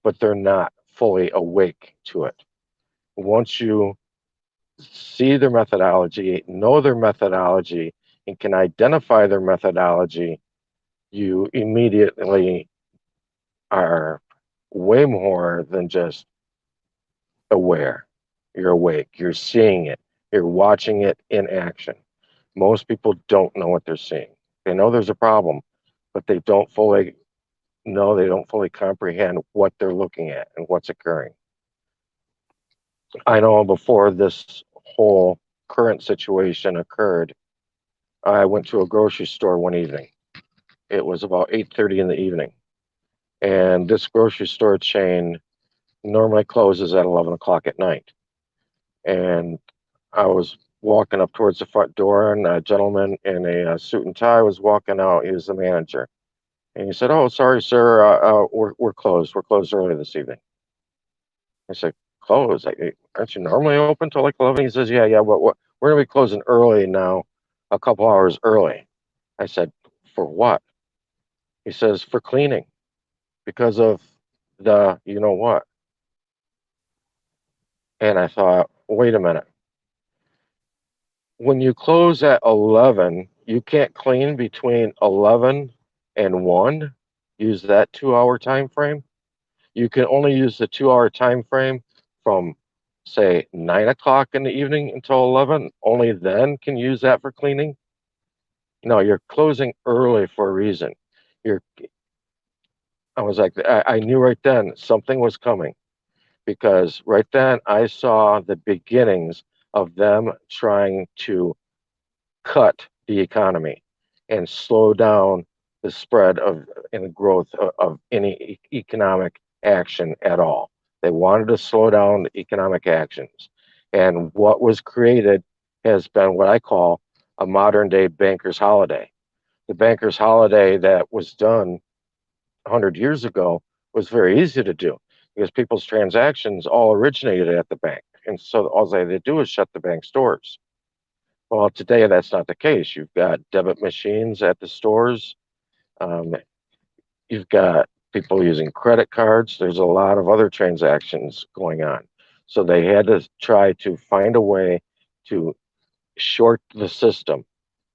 but they're not fully awake to it. Once you see their methodology, know their methodology, and can identify their methodology, you immediately are way more than just aware. You're awake. You're seeing it. You're watching it in action. Most people don't know what they're seeing. They know there's a problem, but they don't fully know, they don't fully comprehend what they're looking at and what's occurring. I know before this whole current situation occurred, I went to a grocery store one evening. It was about 8:30 in the evening. And this grocery store chain normally closes at 11 o'clock at night. And I was walking up towards the front door, and a gentleman in a suit and tie was walking out. He was the manager. And he said, "Oh, sorry, sir, we're closed. We're closed early this evening." I said, "Closed? Aren't you normally open till like 11?" He says, "Yeah, but we're going to be closing early now, a couple hours early." I said, "For what?" He says, "For cleaning, because of the you know what." And I thought, wait a minute. When you close at 11, you can't clean between 11 and 1. Use that 2-hour time frame. You can only use the 2-hour time frame from, say, 9 o'clock in the evening until 11. Only then can use that for cleaning. No, you're closing early for a reason. You're. I was like, I knew right then something was coming, because right then I saw the beginnings of them trying to cut the economy and slow down the spread of and the growth of any economic action at all. They wanted to slow down the economic actions. And what was created has been what I call a modern day banker's holiday. The banker's holiday that was done 100 years ago was very easy to do because people's transactions all originated at the bank. And so all they had to do is shut the bank's doors. Well, today that's not the case. You've got debit machines at the stores. Um, you've got people using credit cards. There's a lot of other transactions going on. So they had to try to find a way to short the system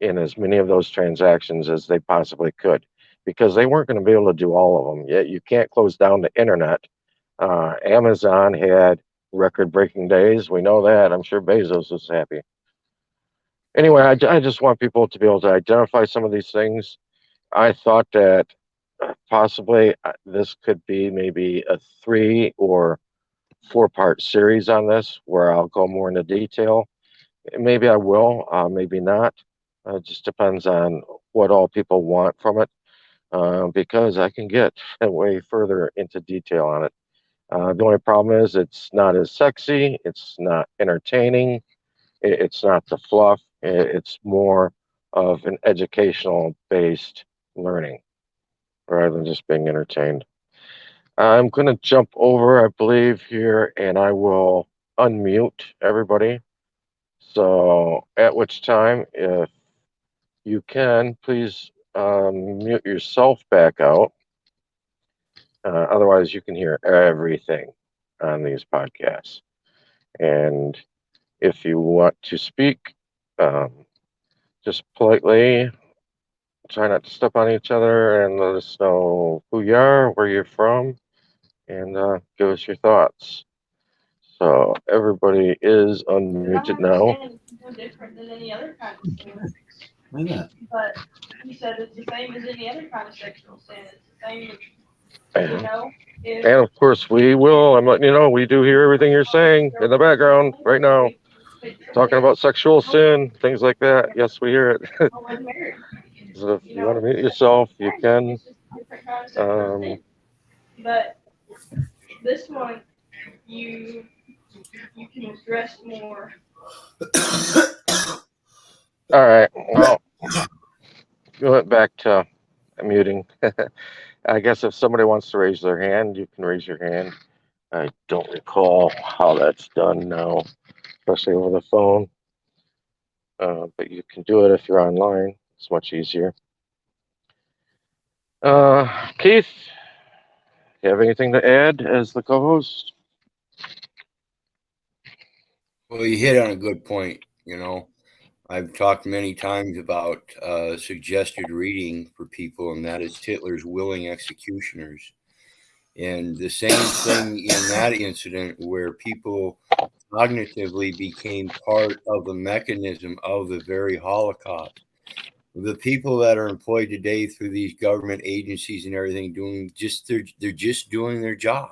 in as many of those transactions as they possibly could because they weren't going to be able to do all of them. Yet you can't close down the internet. Amazon had record breaking days. We know that. I'm sure Bezos was happy. Anyway, I just want people to be able to identify some of these things. I thought that possibly this could be maybe a 3 or 4 part series on this where I'll go more into detail. Maybe I will, maybe not. It just depends on what all people want from it, because I can get way further into detail on it. The only problem is it's not as sexy, it's not entertaining, it's not the fluff, it's more of an educational based learning rather than just being entertained. I'm going to jump over, I believe, here, and I will unmute everybody. So, at which time, if you can, please mute yourself back out. Otherwise, you can hear everything on these podcasts. And if you want to speak, um, just politely try not to step on each other and let us know who you are, where you're from, and give us your thoughts. So everybody is unmuted now. No different than any other kind of sin. Why not? But he said it's the same as any other kind of sexual sin. It's the same, you know. And of course, we will. I'm letting you know we do hear everything you're saying in the background right now, talking about sexual sin, things like that. Yes, we hear it. So if you want to mute yourself, you can. But this one, you can address more. All right. Well, we went back to muting. I guess if somebody wants to raise their hand, you can raise your hand. I don't recall how that's done now, especially over the phone. But you can do it if you're online. It's much easier. Keith, you have anything to add as the co-host? Well, you hit on a good point. I've talked many times about suggested reading for people, and that is Hitler's Willing Executioners. And the same thing in that incident where people cognitively became part of the mechanism of the very Holocaust. The people that are employed today through these government agencies and everything they're just doing their job.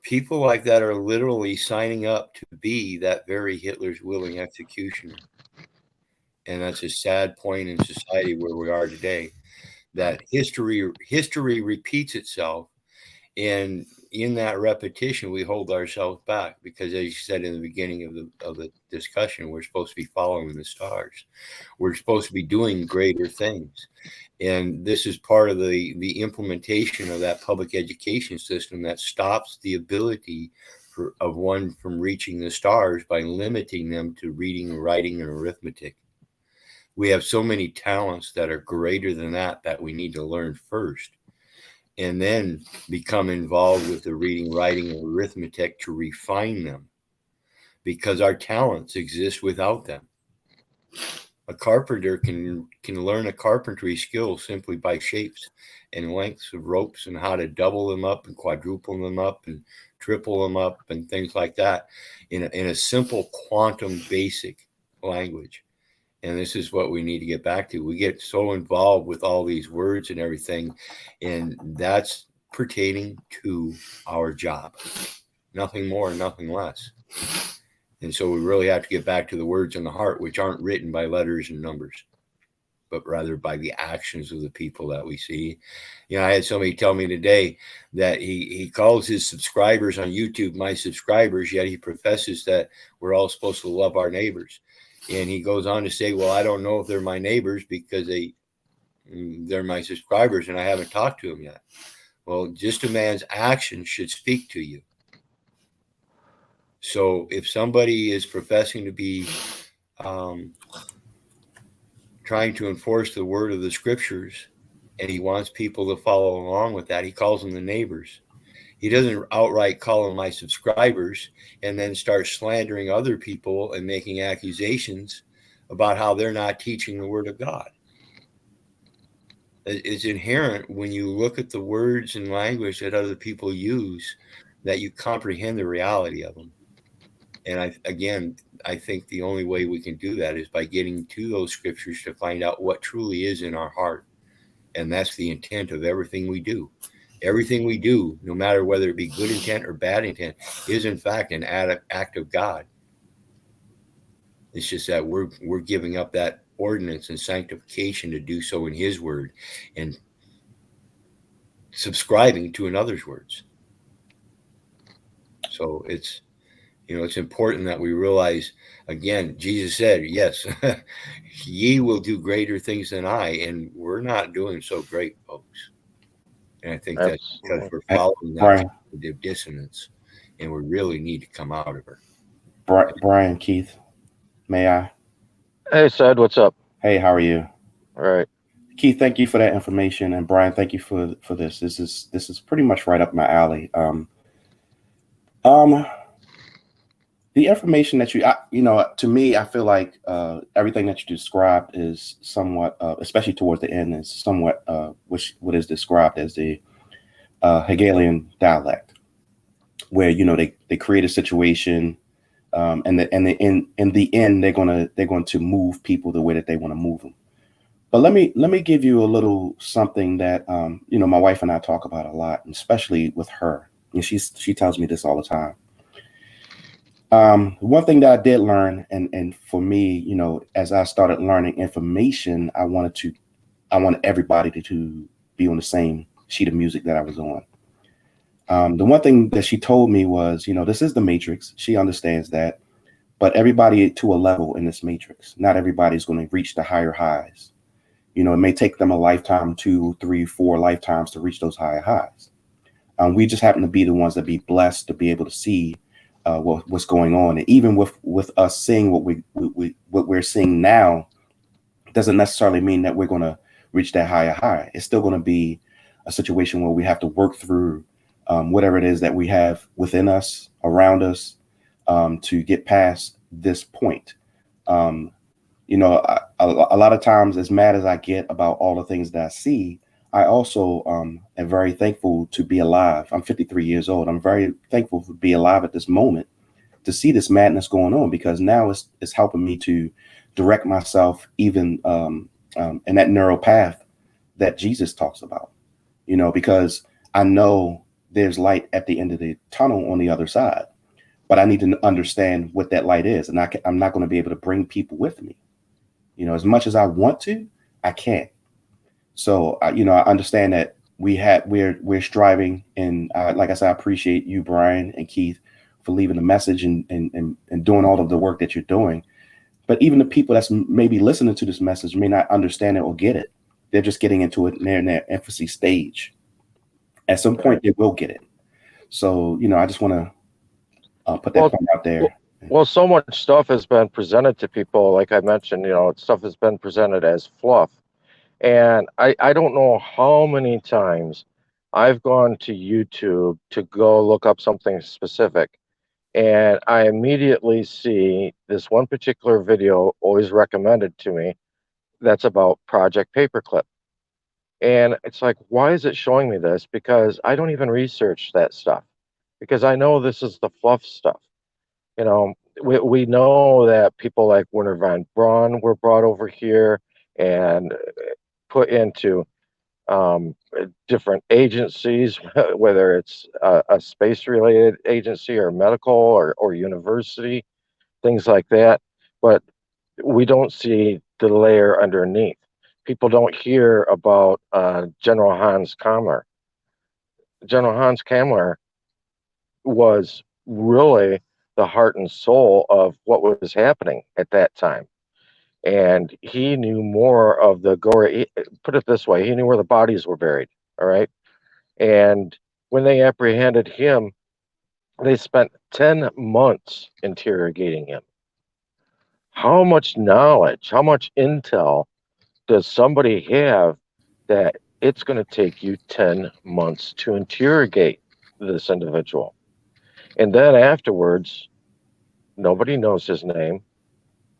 People like that are literally signing up to be that very Hitler's willing executioner. And that's a sad point in society where we are today, that history repeats itself. And in that repetition, we hold ourselves back because, as you said in the beginning of the discussion, we're supposed to be following the stars. We're supposed to be doing greater things. And this is part of the implementation of that public education system that stops the ability of one from reaching the stars by limiting them to reading, writing, and arithmetic. We have so many talents that are greater than that we need to learn first, and then become involved with the reading, writing, and arithmetic to refine them, because our talents exist without them. A carpenter can learn a carpentry skill simply by shapes and lengths of ropes and how to double them up and quadruple them up and triple them up and things like that in a simple quantum basic language. And this is what we need to get back to. We get so involved with all these words and everything, and that's pertaining to our job. Nothing more, nothing less. And so we really have to get back to the words in the heart, which aren't written by letters and numbers, but rather by the actions of the people that we see. I had somebody tell me today that he calls his subscribers on YouTube my subscribers, yet he professes that we're all supposed to love our neighbors. And he goes on to say, well, I don't know if they're my neighbors because they They're my subscribers, and I haven't talked to them yet. Well, just a man's action should speak to you. So if somebody is professing to be trying to enforce the word of the scriptures, and he wants people to follow along with that, he calls them the neighbors. He doesn't outright call them my subscribers and then start slandering other people and making accusations about how they're not teaching the word of God. It's inherent when you look at the words and language that other people use that you comprehend the reality of them. And I think the only way we can do that is by getting to those scriptures to find out what truly is in our heart. And that's the intent of everything we do. Everything we do, no matter whether it be good intent or bad intent, is in fact an act of God. It's just that we're giving up that ordinance and sanctification to do so in his word and subscribing to another's words. So it's important that we realize, again, Jesus said, yes, ye will do greater things than I, and we're not doing so great, folks. And I think that's because we're following that cognitive dissonance, and we really need to come out of her. Brian, Keith, may I? Hey, Sid, what's up? Hey, how are you? All right. Keith, thank you for that information, and Brian, thank you for this. This is pretty much right up my alley. The information that to me, I feel like everything that you described is somewhat, especially towards the end, is somewhat what is described as the Hegelian dialect, where they create a situation, and in the end they're going to move people the way that they want to move them. But let me give you a little something that my wife and I talk about a lot, and especially with her, and she tells me this all the time. One thing that I did learn, and for me, as I started learning information, I wanted everybody to be on the same sheet of music that I was on. The one thing that she told me was, this is the matrix. She understands that, but everybody to a level in this matrix. Not everybody's going to reach the higher highs. It may take them a lifetime, 2, 3, 4 lifetimes to reach those higher highs. We just happen to be the ones that be blessed to be able to see what's going on. And even with us seeing what we're seeing now, doesn't necessarily mean that we're going to reach that higher high. It's still going to be a situation where we have to work through whatever it is that we have within us, around us, to get past this point. A lot of times, as mad as I get about all the things that I see, I also am very thankful to be alive. I'm 53 years old. I'm very thankful to be alive at this moment, to see this madness going on, because now it's helping me to direct myself even in that narrow path that Jesus talks about, because I know there's light at the end of the tunnel on the other side, but I need to understand what that light is. And I'm not going to be able to bring people with me. As much as I want to, I can't. So, I understand that we're striving, and like I said, I appreciate you, Brian and Keith, for leaving a message and doing all of the work that you're doing. But even the people that's maybe listening to this message may not understand it or get it. They're just getting into it in their infancy stage. At some point, they will get it. So, I just want to put that point out there. Well, so much stuff has been presented to people. Like I mentioned, stuff has been presented as fluff. And I don't know how many times I've gone to YouTube to go look up something specific, and I immediately see this one particular video always recommended to me that's about Project Paperclip. And it's like, why is it showing me this? Because I don't even research that stuff, because I know this is the fluff stuff. We know that people like Werner von Braun were brought over here and put into different agencies, whether it's a space-related agency or medical or university, things like that. But we don't see the layer underneath. People don't hear about General Hans Kammler. General Hans Kammler was really the heart and soul of what was happening at that time. and he knew more of the gory. Put it this way: he knew where the bodies were buried. All right, and when they apprehended him, they spent 10 months interrogating him. How much knowledge, how much intel does somebody have that it's going to take you 10 months to interrogate this individual? And then afterwards, nobody knows his name.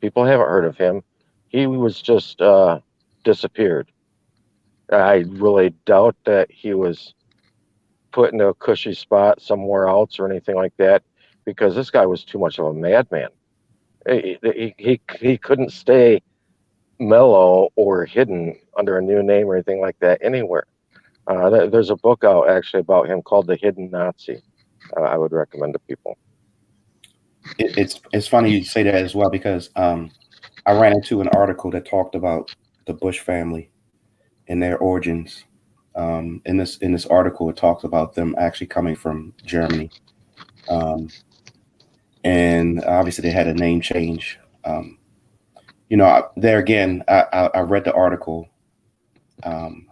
People haven't heard of him. He was just disappeared. I really doubt that he was put in a cushy spot somewhere else or anything like that, because this guy was too much of a madman. He couldn't stay mellow or hidden under a new name or anything like that anywhere. There's a book out actually about him called The Hidden Nazi. I would recommend to people. It's funny you say that as well, because I ran into an article that talked about the Bush family and their origins. In this article, it talks about them actually coming from Germany, and obviously they had a name change. There again, I read the article, and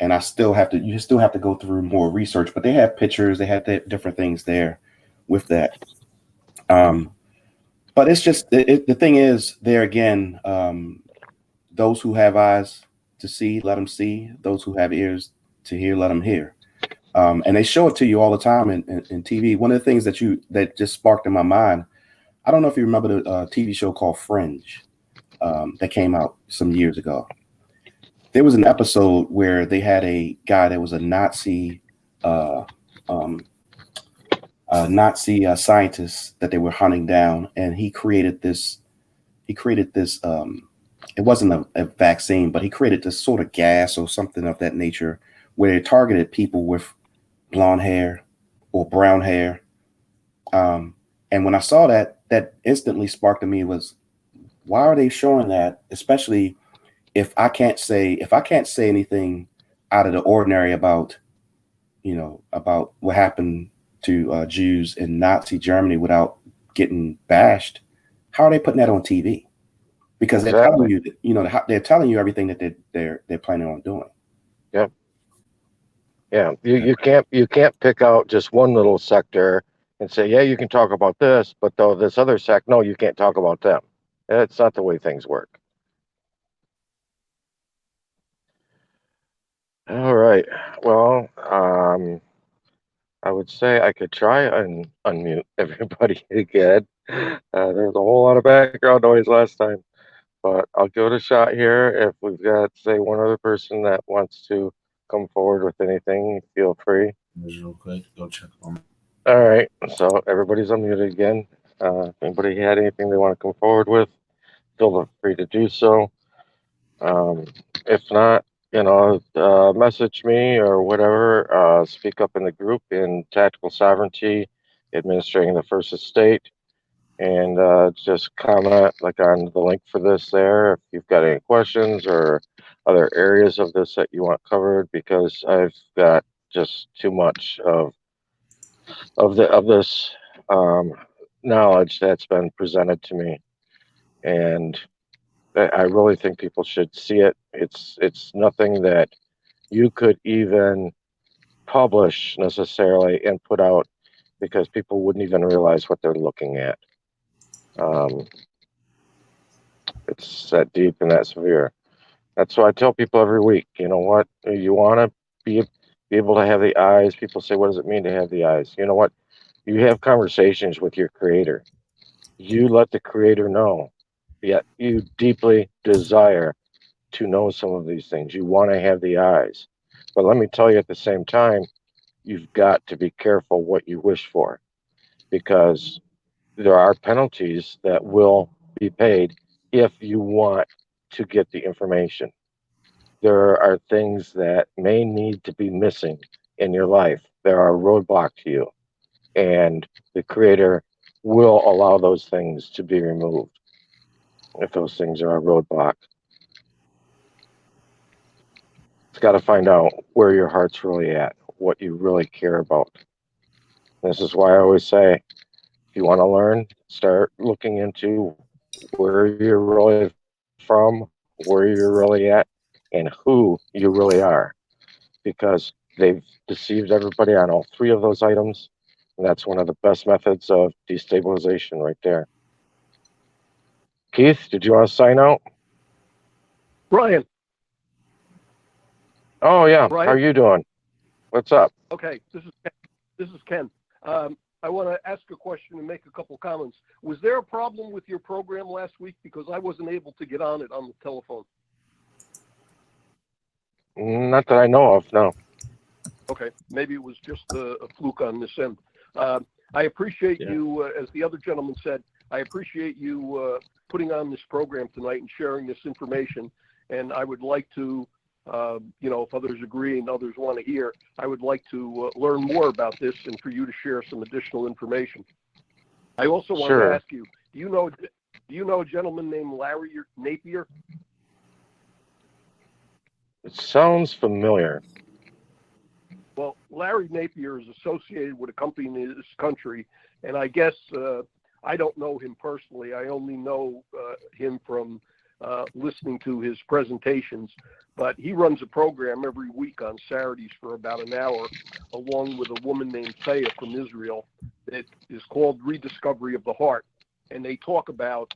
you still have to go through more research. But they have pictures, they had different things there with that. But it's just the thing is, there again, those who have eyes to see, let them see. Those who have ears to hear, let them hear. And they show it to you all the time in TV. One of the things that just sparked in my mind, I don't know if you remember the TV show called Fringe that came out some years ago. There was an episode where they had a guy that was a Nazi scientist that they were hunting down, and he created this. It wasn't a vaccine, but he created this sort of gas or something of that nature, where it targeted people with blonde hair or brown hair. And when I saw that instantly sparked in me was, why are they showing that? Especially if I can't say anything out of the ordinary about what happened to Jews in Nazi Germany without getting bashed. How are they putting that on TV? Because they're telling you that, they're telling you everything that they're planning on doing. Yep. Yeah, you can't pick out just one little sector and say, yeah, you can talk about this, but though this other sect, no, you can't talk about them. That's not the way things work. All right. Well, I would say I could try and unmute everybody again. There's a whole lot of background noise last time, but I'll give it a shot here. If we've got, say, one other person that wants to come forward with anything, feel free. Real quick, go check on. All right, so everybody's unmuted again. If anybody had anything they want to come forward with, feel free to do so. If not, message me or whatever. Speak up in the group in Tactical Sovereignty, Administrating the First Estate, and just comment like on the link for this there if you've got any questions or other areas of this that you want covered, because I've got just too much of this knowledge that's been presented to me, and I really think people should see it. It's nothing that you could even publish necessarily and put out, because people wouldn't even realize what they're looking at. It's that deep and that severe. That's why I tell people every week, you know what, you want to be able to have the eyes. People say, what does it mean to have the eyes? You know what? You have conversations with your creator. You let the creator know, yet you deeply desire to know some of these things. You want to have the eyes. But let me tell you at the same time, you've got to be careful what you wish for, because there are penalties that will be paid if you want to get the information. There are things that may need to be missing in your life. There are a roadblock to you, and the creator will allow those things to be removed if those things are a roadblock. It's got to find out where your heart's really at, what you really care about. This is why I always say, if you want to learn, start looking into where you're really from, where you're really at, and who you really are, because they've deceived everybody on all three of those items. And that's one of the best methods of destabilization right there. Keith, did you want to sign out? Brian. Oh, yeah. Brian? How are you doing? What's up? Okay, this is Ken. I want to ask a question and make a couple comments. Was there a problem with your program last week? Because I wasn't able to get on it on the telephone. Not that I know of, no. Okay, maybe it was just a fluke on this end. I appreciate you, as the other gentleman said, I appreciate you putting on this program tonight and sharing this information. And I would like to, if others agree and others want to hear, I would like to learn more about this and for you to share some additional information. I also want to ask you, do you know a gentleman named Larry Napier? It sounds familiar. Well, Larry Napier is associated with a company in this country, and I guess I don't know him personally. I only know him from listening to his presentations. But he runs a program every week on Saturdays for about an hour, along with a woman named Thea from Israel. It is called Rediscovery of the Heart. And they talk about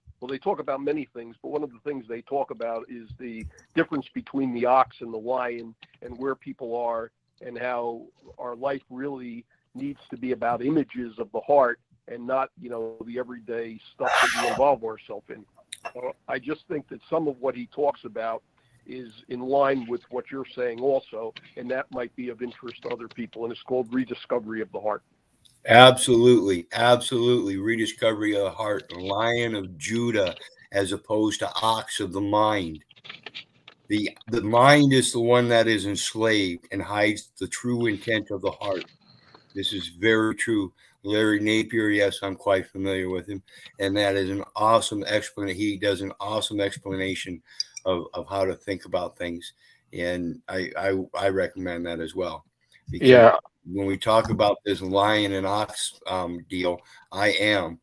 many things, but one of the things they talk about is the difference between the ox and the lion and where people are and how our life really needs to be about images of the heart and not, the everyday stuff that we involve ourselves in. I just think that some of what he talks about is in line with what you're saying also, and that might be of interest to other people, and it's called Rediscovery of the Heart. Absolutely. Rediscovery of the heart, Lion of Judah, as opposed to ox of the mind. The mind is the one that is enslaved and hides the true intent of the heart. This is very true. Larry Napier, yes, I'm quite familiar with him. And that is an awesome explanation. He does an awesome explanation of how to think about things. And I recommend that as well. Because when we talk about this lion and ox deal, I am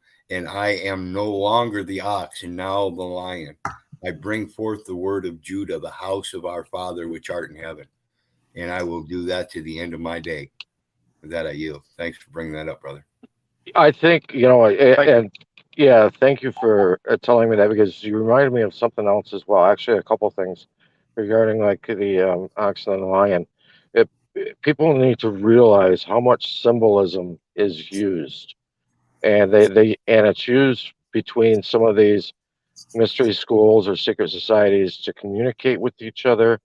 no longer the ox and now the lion. I bring forth the word of Judah, the house of our Father which art in heaven. And I will do that to the end of my day. With that, I yield. Thanks for bringing that up, brother. I think, thank you for telling me that, because you reminded me of something else as well. Actually, a couple things regarding like the ox and the lion. People need to realize how much symbolism is used, and it's used between some of these mystery schools or secret societies to communicate with each other,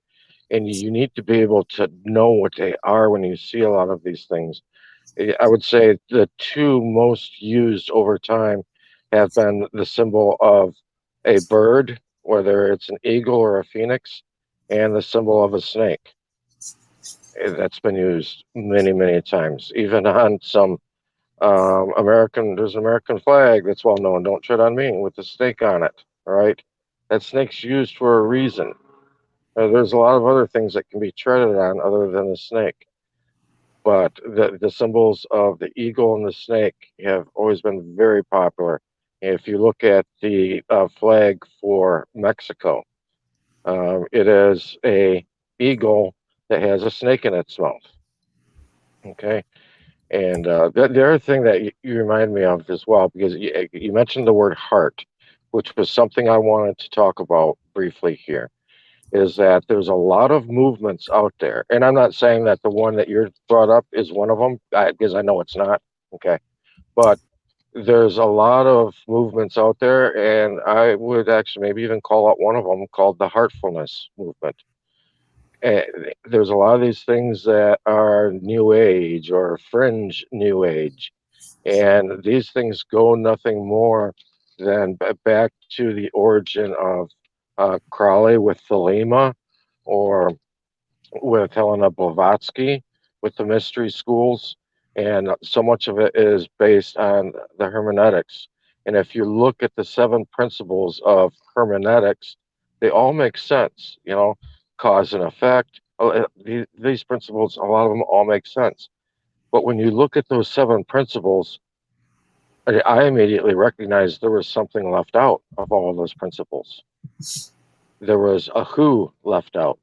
and you need to be able to know what they are when you see a lot of these things. I would say the two most used over time have been the symbol of a bird, whether it's an eagle or a phoenix, and the symbol of a snake. That's been used many, many times, even on some there's an American flag that's well known, "Don't tread on me," with a snake on it. All right, that snake's used for a reason. There's a lot of other things that can be treaded on other than the snake, but the symbols of the eagle and the snake have always been very popular. If you look at the flag for Mexico, it is a eagle that has a snake in its mouth. Okay. And the other thing that you remind me of as well, because you mentioned the word heart, which was something I wanted to talk about briefly here, is that there's a lot of movements out there. And I'm not saying that the one that you're brought up is one of them, because I know it's not. Okay. But there's a lot of movements out there, and I would actually maybe even call out one of them called the heartfulness movement. And there's a lot of these things that are new age or fringe new age, and these things go nothing more than back to the origin of Crowley with Thelema, or with Helena Blavatsky with the mystery schools, and so much of it is based on the hermeneutics. And if you look at the 7 principles of hermeneutics, they all make sense, cause and effect. These principles, a lot of them all make sense. But when you look at those 7 principles, I immediately recognized there was something left out of all of those principles. there was a who left out.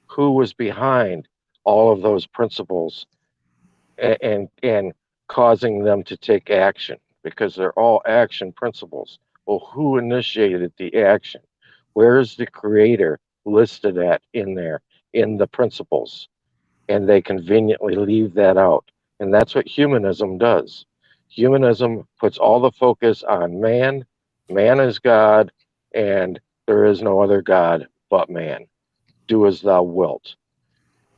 Who was behind all of those principles and causing them to take action, because they're all action principles. Well, who initiated the action? Where is the creator listed at in there in the principles? And they conveniently leave that out. And that's what humanism does. Humanism puts all the focus on man. Man is God, and there is no other God but man. Do as thou wilt.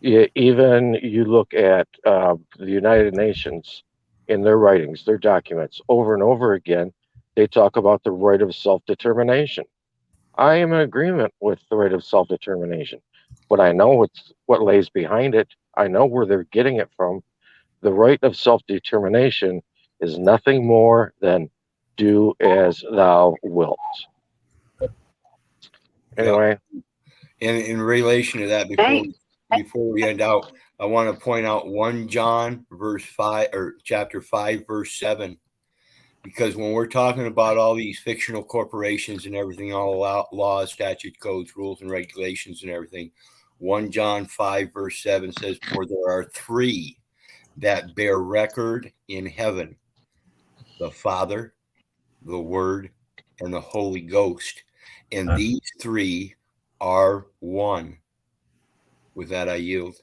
Even you look at the United Nations in their writings, their documents, over and over again, they talk about the right of self-determination. I am in agreement with the right of self-determination, but I know what lays behind it. I know where they're getting it from. The right of self-determination is nothing more than do as thou wilt. Anyway. And in relation to that, before we end out, I want to point out 1 John verse 5 or chapter 5 verse 7, because when we're talking about all these fictional corporations and everything, all laws, statutes, codes, rules, and regulations and everything, 1 John 5 verse 7 says, "For there are three that bear record in heaven, the Father, the Word, and the Holy Ghost, and these three are one." With that, I yield.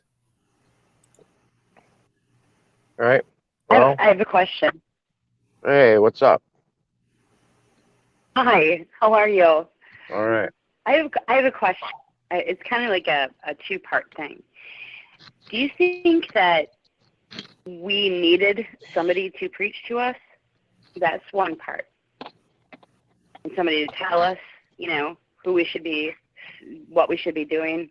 All right. Well, I have a question. hey, what's up? Hi, how are you? All right. I have a question. It's kind of like a two-part thing. Do you think that we needed somebody to preach to us? That's one part. And somebody to tell us, who we should be, what we should be doing.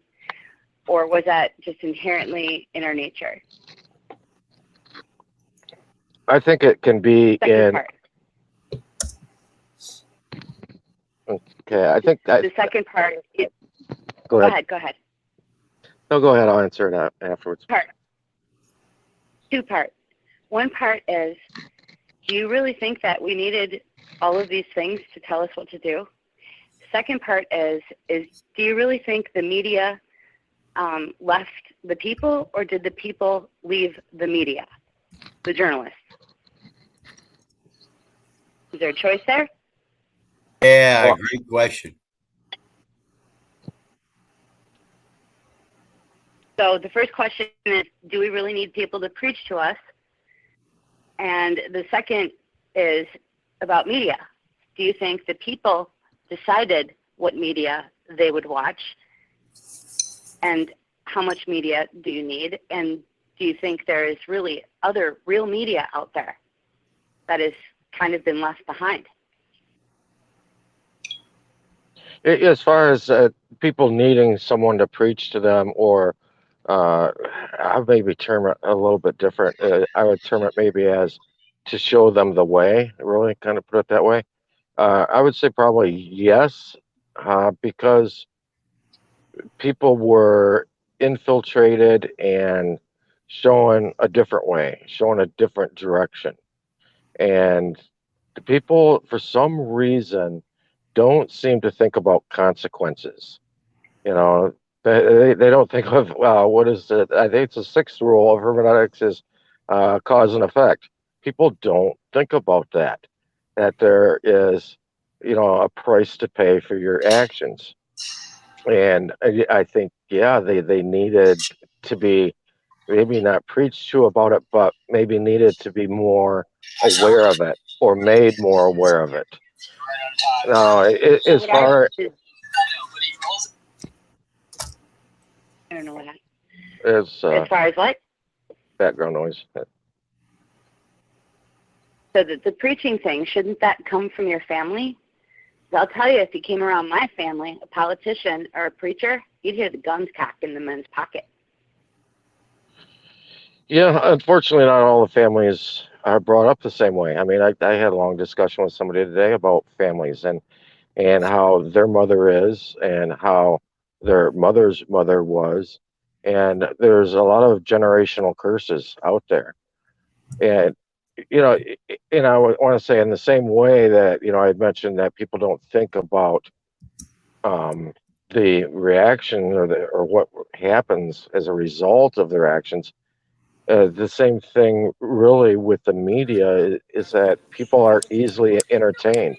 Or was that just inherently in our nature? I think it can be Second part. Okay, I think that the second part. Go ahead. Go ahead. No, go ahead. I'll answer that afterwards. Two parts. One part is, do you really think that we needed all of these things to tell us what to do? Second part is do you really think the media left the people, or did the people leave the media, the journalists? Is there a choice there? Yeah, well, great question. So the first question is, do we really need people to preach to us? And the second is about media. Do you think the people decided what media they would watch? And how much media do you need? And do you think there is really other real media out there that has kind of been left behind? As far as people needing someone to preach to them, or I maybe term it a little bit different. I would term it maybe as to show them the way, really kind of put it that way. I would say probably yes, because people were infiltrated and showing a different way, showing a different direction. And the people, for some reason, don't seem to think about consequences. They don't think of, well, what is it? I think it's the sixth rule of hermeneutics is cause and effect. People don't think about that there is, a price to pay for your actions. And I think, yeah, they needed to be maybe not preached to about it, but maybe needed to be more aware of it, or made more aware of it. Now, as far I don't know what as far as what? Background noise. So the preaching thing, shouldn't that come from your family? I'll tell you, if you came around my family, a politician or a preacher, you'd hear the guns cock in the men's pocket. Yeah, unfortunately, not all the families are brought up the same way. I mean, I had a long discussion with somebody today about families and how their mother is and how their mother's mother was. And there's a lot of generational curses out there. And, I want to say in the same way that, I had mentioned that people don't think about the reaction or what happens as a result of their actions. The same thing really with the media is that people are easily entertained,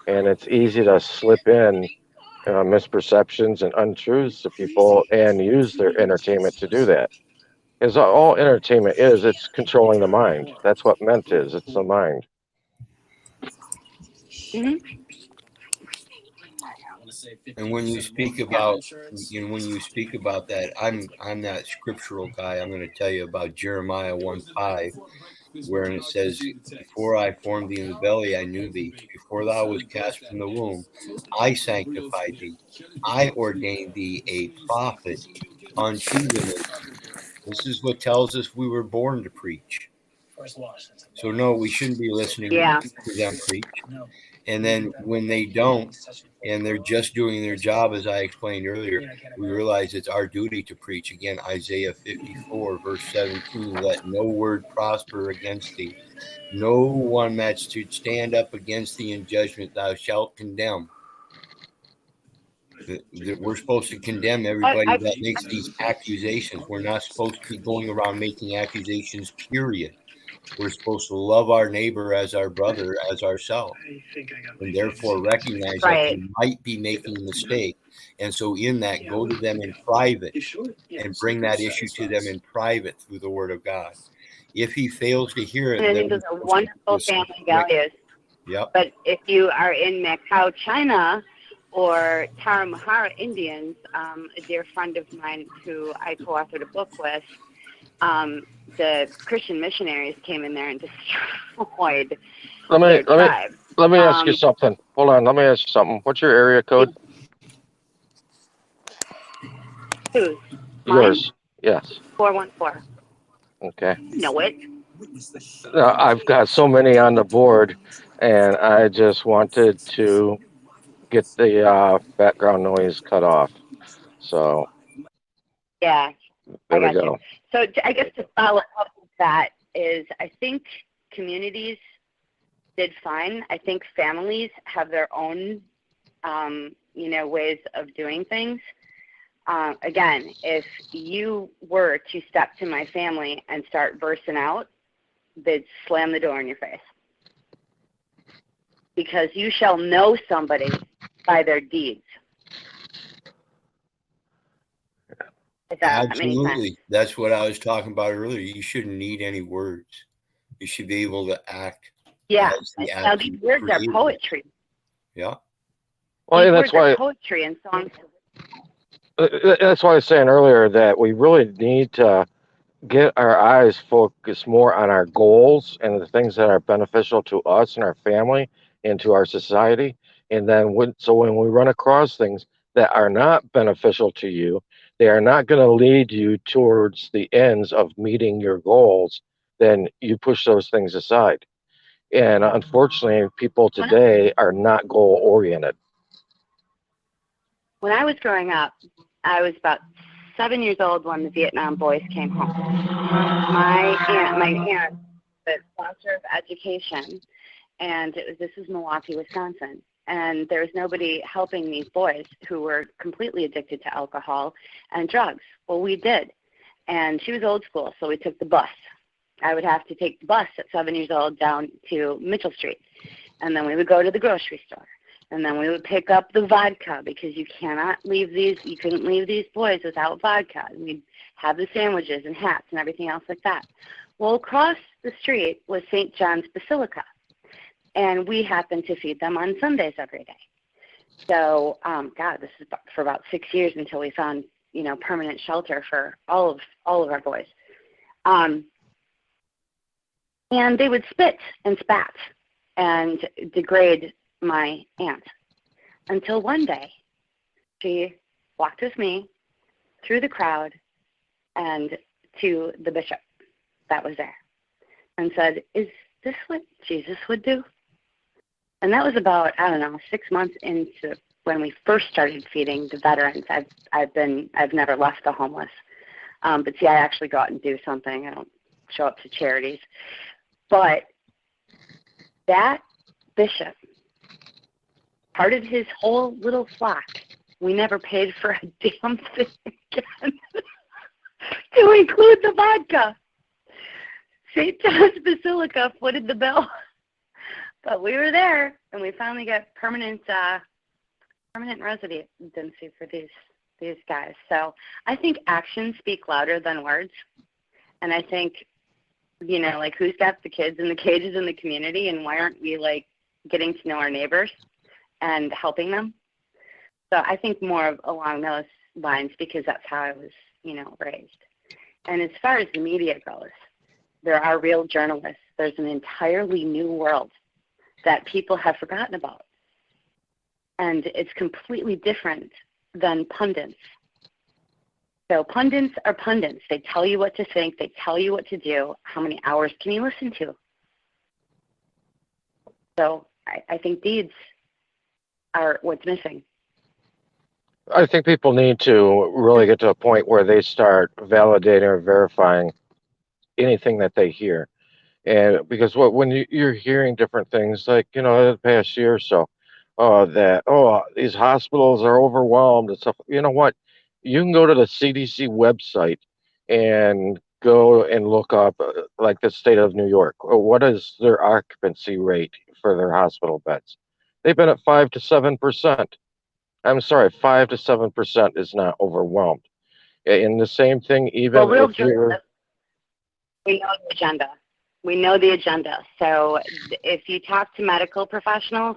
and it's easy to slip in misperceptions and untruths to people and use their entertainment to do that. Because all entertainment is, it's controlling the mind. That's what ment is. It's the mind. Hmm. And when you speak about, that, I'm that scriptural guy. I'm going to tell you about Jeremiah 1:5, where it says, "Before I formed thee in the belly, I knew thee. Before thou was cast from the womb, I sanctified thee. I ordained thee a prophet unto the nations." This is what tells us we were born to preach. So no, we shouldn't be listening Yeah. to them preach. And then when they don't, and they're just doing their job, as I explained earlier, we realize it's our duty to preach. Again, Isaiah 54, verse 17, let no word prosper against thee. No one that should stand up against thee in judgment thou shalt condemn. We're supposed to condemn everybody that makes these accusations. We're not supposed to be going around making accusations, period. We're supposed to love our neighbor as our brother, as ourselves, and therefore recognize that Right. they might be making a mistake. And so in that, go to them in private and bring that issue to them in private through the word of God. If he fails to hear it, And I then think those are wonderful family values. Yep. But if you are in Macau, China, or Tarahumara Indians, a dear friend of mine who I co-authored a book with, the Christian missionaries came in there and destroyed their tribe. Let me ask you something. Hold on. Let me ask you something. What's your area code? Whose? Yours. Yes. 414. Okay. Know it. I've got so many on the board, and I just wanted to get the background noise cut off. So Yeah, there I we got go. you. So I guess to follow up with that is, I think communities did fine. I think families have their own, ways of doing things. Again, if you were to step to my family and start versing out, they'd slam the door in your face. Because you shall know somebody by their deeds. Absolutely. That's what I was talking about earlier. You shouldn't need any words. You should be able to act. Yeah. Now these words are poetry. Yeah. Well, these and words are poetry and songs. That's why I was saying earlier that we really need to get our eyes focused more on our goals and the things that are beneficial to us and our family and to our society. And then when we run across things that are not beneficial to you, they are not going to lead you towards the ends of meeting your goals, then you push those things aside. And unfortunately, people today are not goal oriented. When I was growing up, I was about 7 years old when the Vietnam boys came home. My aunt, the sponsor of education, and this was Milwaukee, Wisconsin. And there was nobody helping these boys who were completely addicted to alcohol and drugs. Well, we did. And she was old school, so we took the bus. I would have to take the bus at 7 years old down to Mitchell Street. And then we would go to the grocery store. And then we would pick up the vodka because you couldn't leave these boys without vodka. And we'd have the sandwiches and hats and everything else like that. Well, across the street was St. John's Basilica. And we happened to feed them on Sundays every day. So, this is for about 6 years until we found, permanent shelter for all of our boys. And they would spit and spat and degrade my aunt until one day she walked with me through the crowd and to the bishop that was there and said, "Is this what Jesus would do?" And that was about, 6 months into when we first started feeding the veterans. I've never left the homeless. But see, I actually go out and do something. I don't show up to charities. But that bishop, part of his whole little flock We never paid for a damn thing again to include the vodka. St. John's Basilica footed the bill. But we were there, and we finally got permanent residency for these guys. So I think actions speak louder than words. And I think, you know, like, who's got the kids in the cages in the community, and why aren't we, like, getting to know our neighbors and helping them? So I think more along those lines, because that's how I was, you know, raised. And as far as the media goes, there are real journalists. There's an entirely new world that people have forgotten about. And it's completely different than pundits. So pundits are pundits. They tell you what to think. They tell you what to do. How many hours can you listen to? So I think deeds are what's missing. I think people need to really get to a point where they start validating or verifying anything that they hear. And because when you're hearing different things, like, you know, the past year or so, these hospitals are overwhelmed and stuff. You know what? You can go to the CDC website and go and look up, like, the state of New York. What is their occupancy rate for their hospital beds? They've been at 5 to 7%. I'm sorry, 5 to 7% is not overwhelmed. And the same thing, even Well, if you're. We know the agenda. We know the agenda. So if you talk to medical professionals,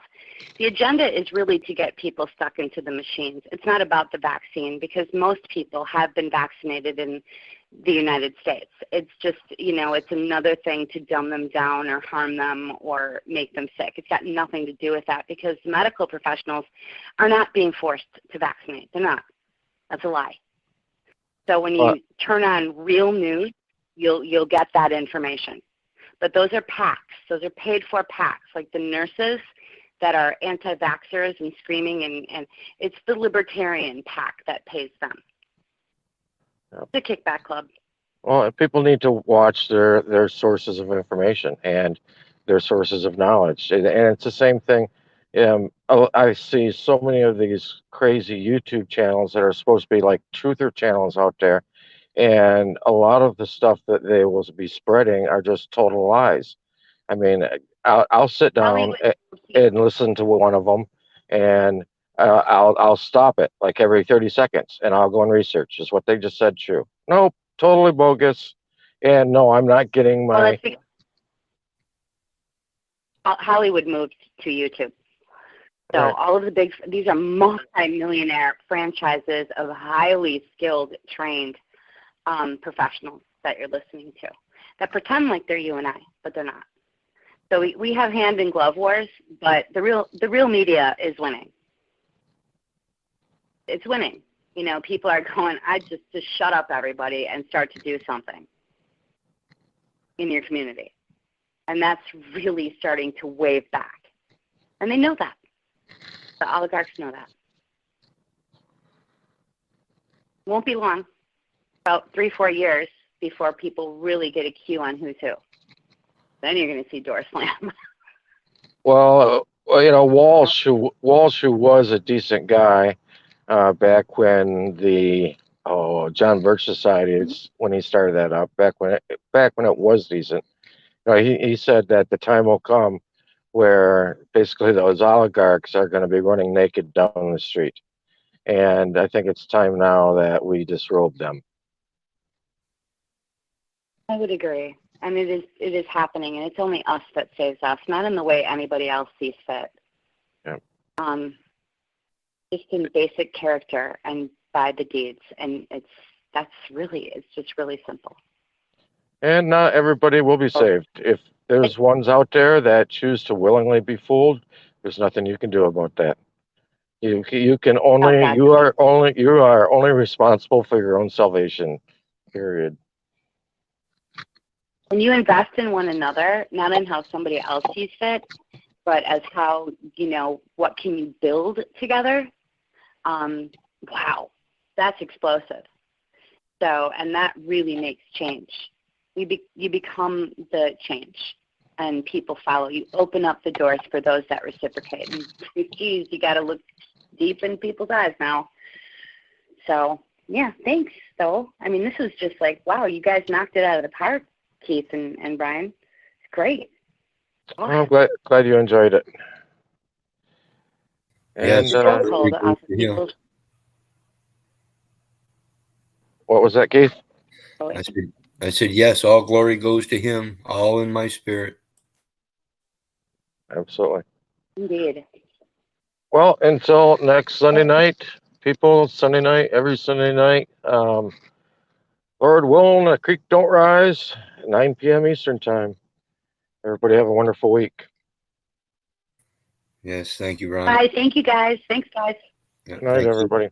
the agenda is really to get people stuck into the machines. It's not about the vaccine, because most people have been vaccinated in the United States. It's just, you know, it's another thing to dumb them down or harm them or make them sick. It's got nothing to do with that, because the medical professionals are not being forced to vaccinate. They're not. That's a lie. So when you turn on real news, you'll get that information. But those are PACs. Those are paid for PACs, like the nurses that are anti-vaxxers and screaming, and it's the libertarian PAC that pays them. Yep. It's a kickback club. Well, people need to watch their sources of information and their sources of knowledge. And it's the same thing. I see so many of these crazy YouTube channels that are supposed to be like truther channels out there. And a lot of the stuff that they will be spreading are just total lies. I mean, I'll sit down and listen to one of them, and I'll stop it like every 30 seconds, and I'll go and research. Is what they just said true? Nope, totally bogus. And no, I'm not getting my. Hollywood moved to YouTube. So Right. all of these are multi-millionaire franchises of highly skilled, trained professionals that you're listening to that pretend like they're you and I, but they're not. So we have hand in glove wars, but the real media is winning. It's winning. You know, people are going, just shut up, everybody, and start to do something in your community. And that's really starting to wave back. And they know that. The oligarchs know that. Won't be long, about 3-4 years, before people really get a cue on who's who. Then you're going to see doors slam. Well, you know, Walsh, who was a decent guy back when the John Birch Society, when he started that up, back when it was decent. You know, he said that the time will come where basically those oligarchs are going to be running naked down the street. And I think it's time now that we disrobe them. I would agree. And it is happening, and it's only us that saves us, not in the way anybody else sees fit. Yeah. Just in basic character and by the deeds. And it's just really simple. And not everybody will be saved. If there's ones out there that choose to willingly be fooled, there's nothing you can do about that. You are only responsible for your own salvation. Period. When you invest in one another, not in how somebody else sees fit, but as how, you know, what can you build together? Wow, that's explosive. So, and that really makes change. You become the change, and people follow. You open up the doors for those that reciprocate. And geez, you got to look deep in people's eyes now. So, yeah, thanks, though. I mean, this was just like, wow, you guys knocked it out of the park, Keith and Brian. It's great. I'm glad you enjoyed it. Yes, And Stronghold glory off goes of to him. people's. what was that, Keith? I said, yes, all glory goes to him, all in my spirit. Absolutely. Indeed. Well, until next Sunday night, people, Sunday night, every Sunday night, Lord willing, the creek don't rise, 9 p.m. Eastern time. Everybody have a wonderful week. Yes, thank you, Ron. Bye. Thank you, guys. Thanks, guys. Yeah, Good night, thank you. everybody.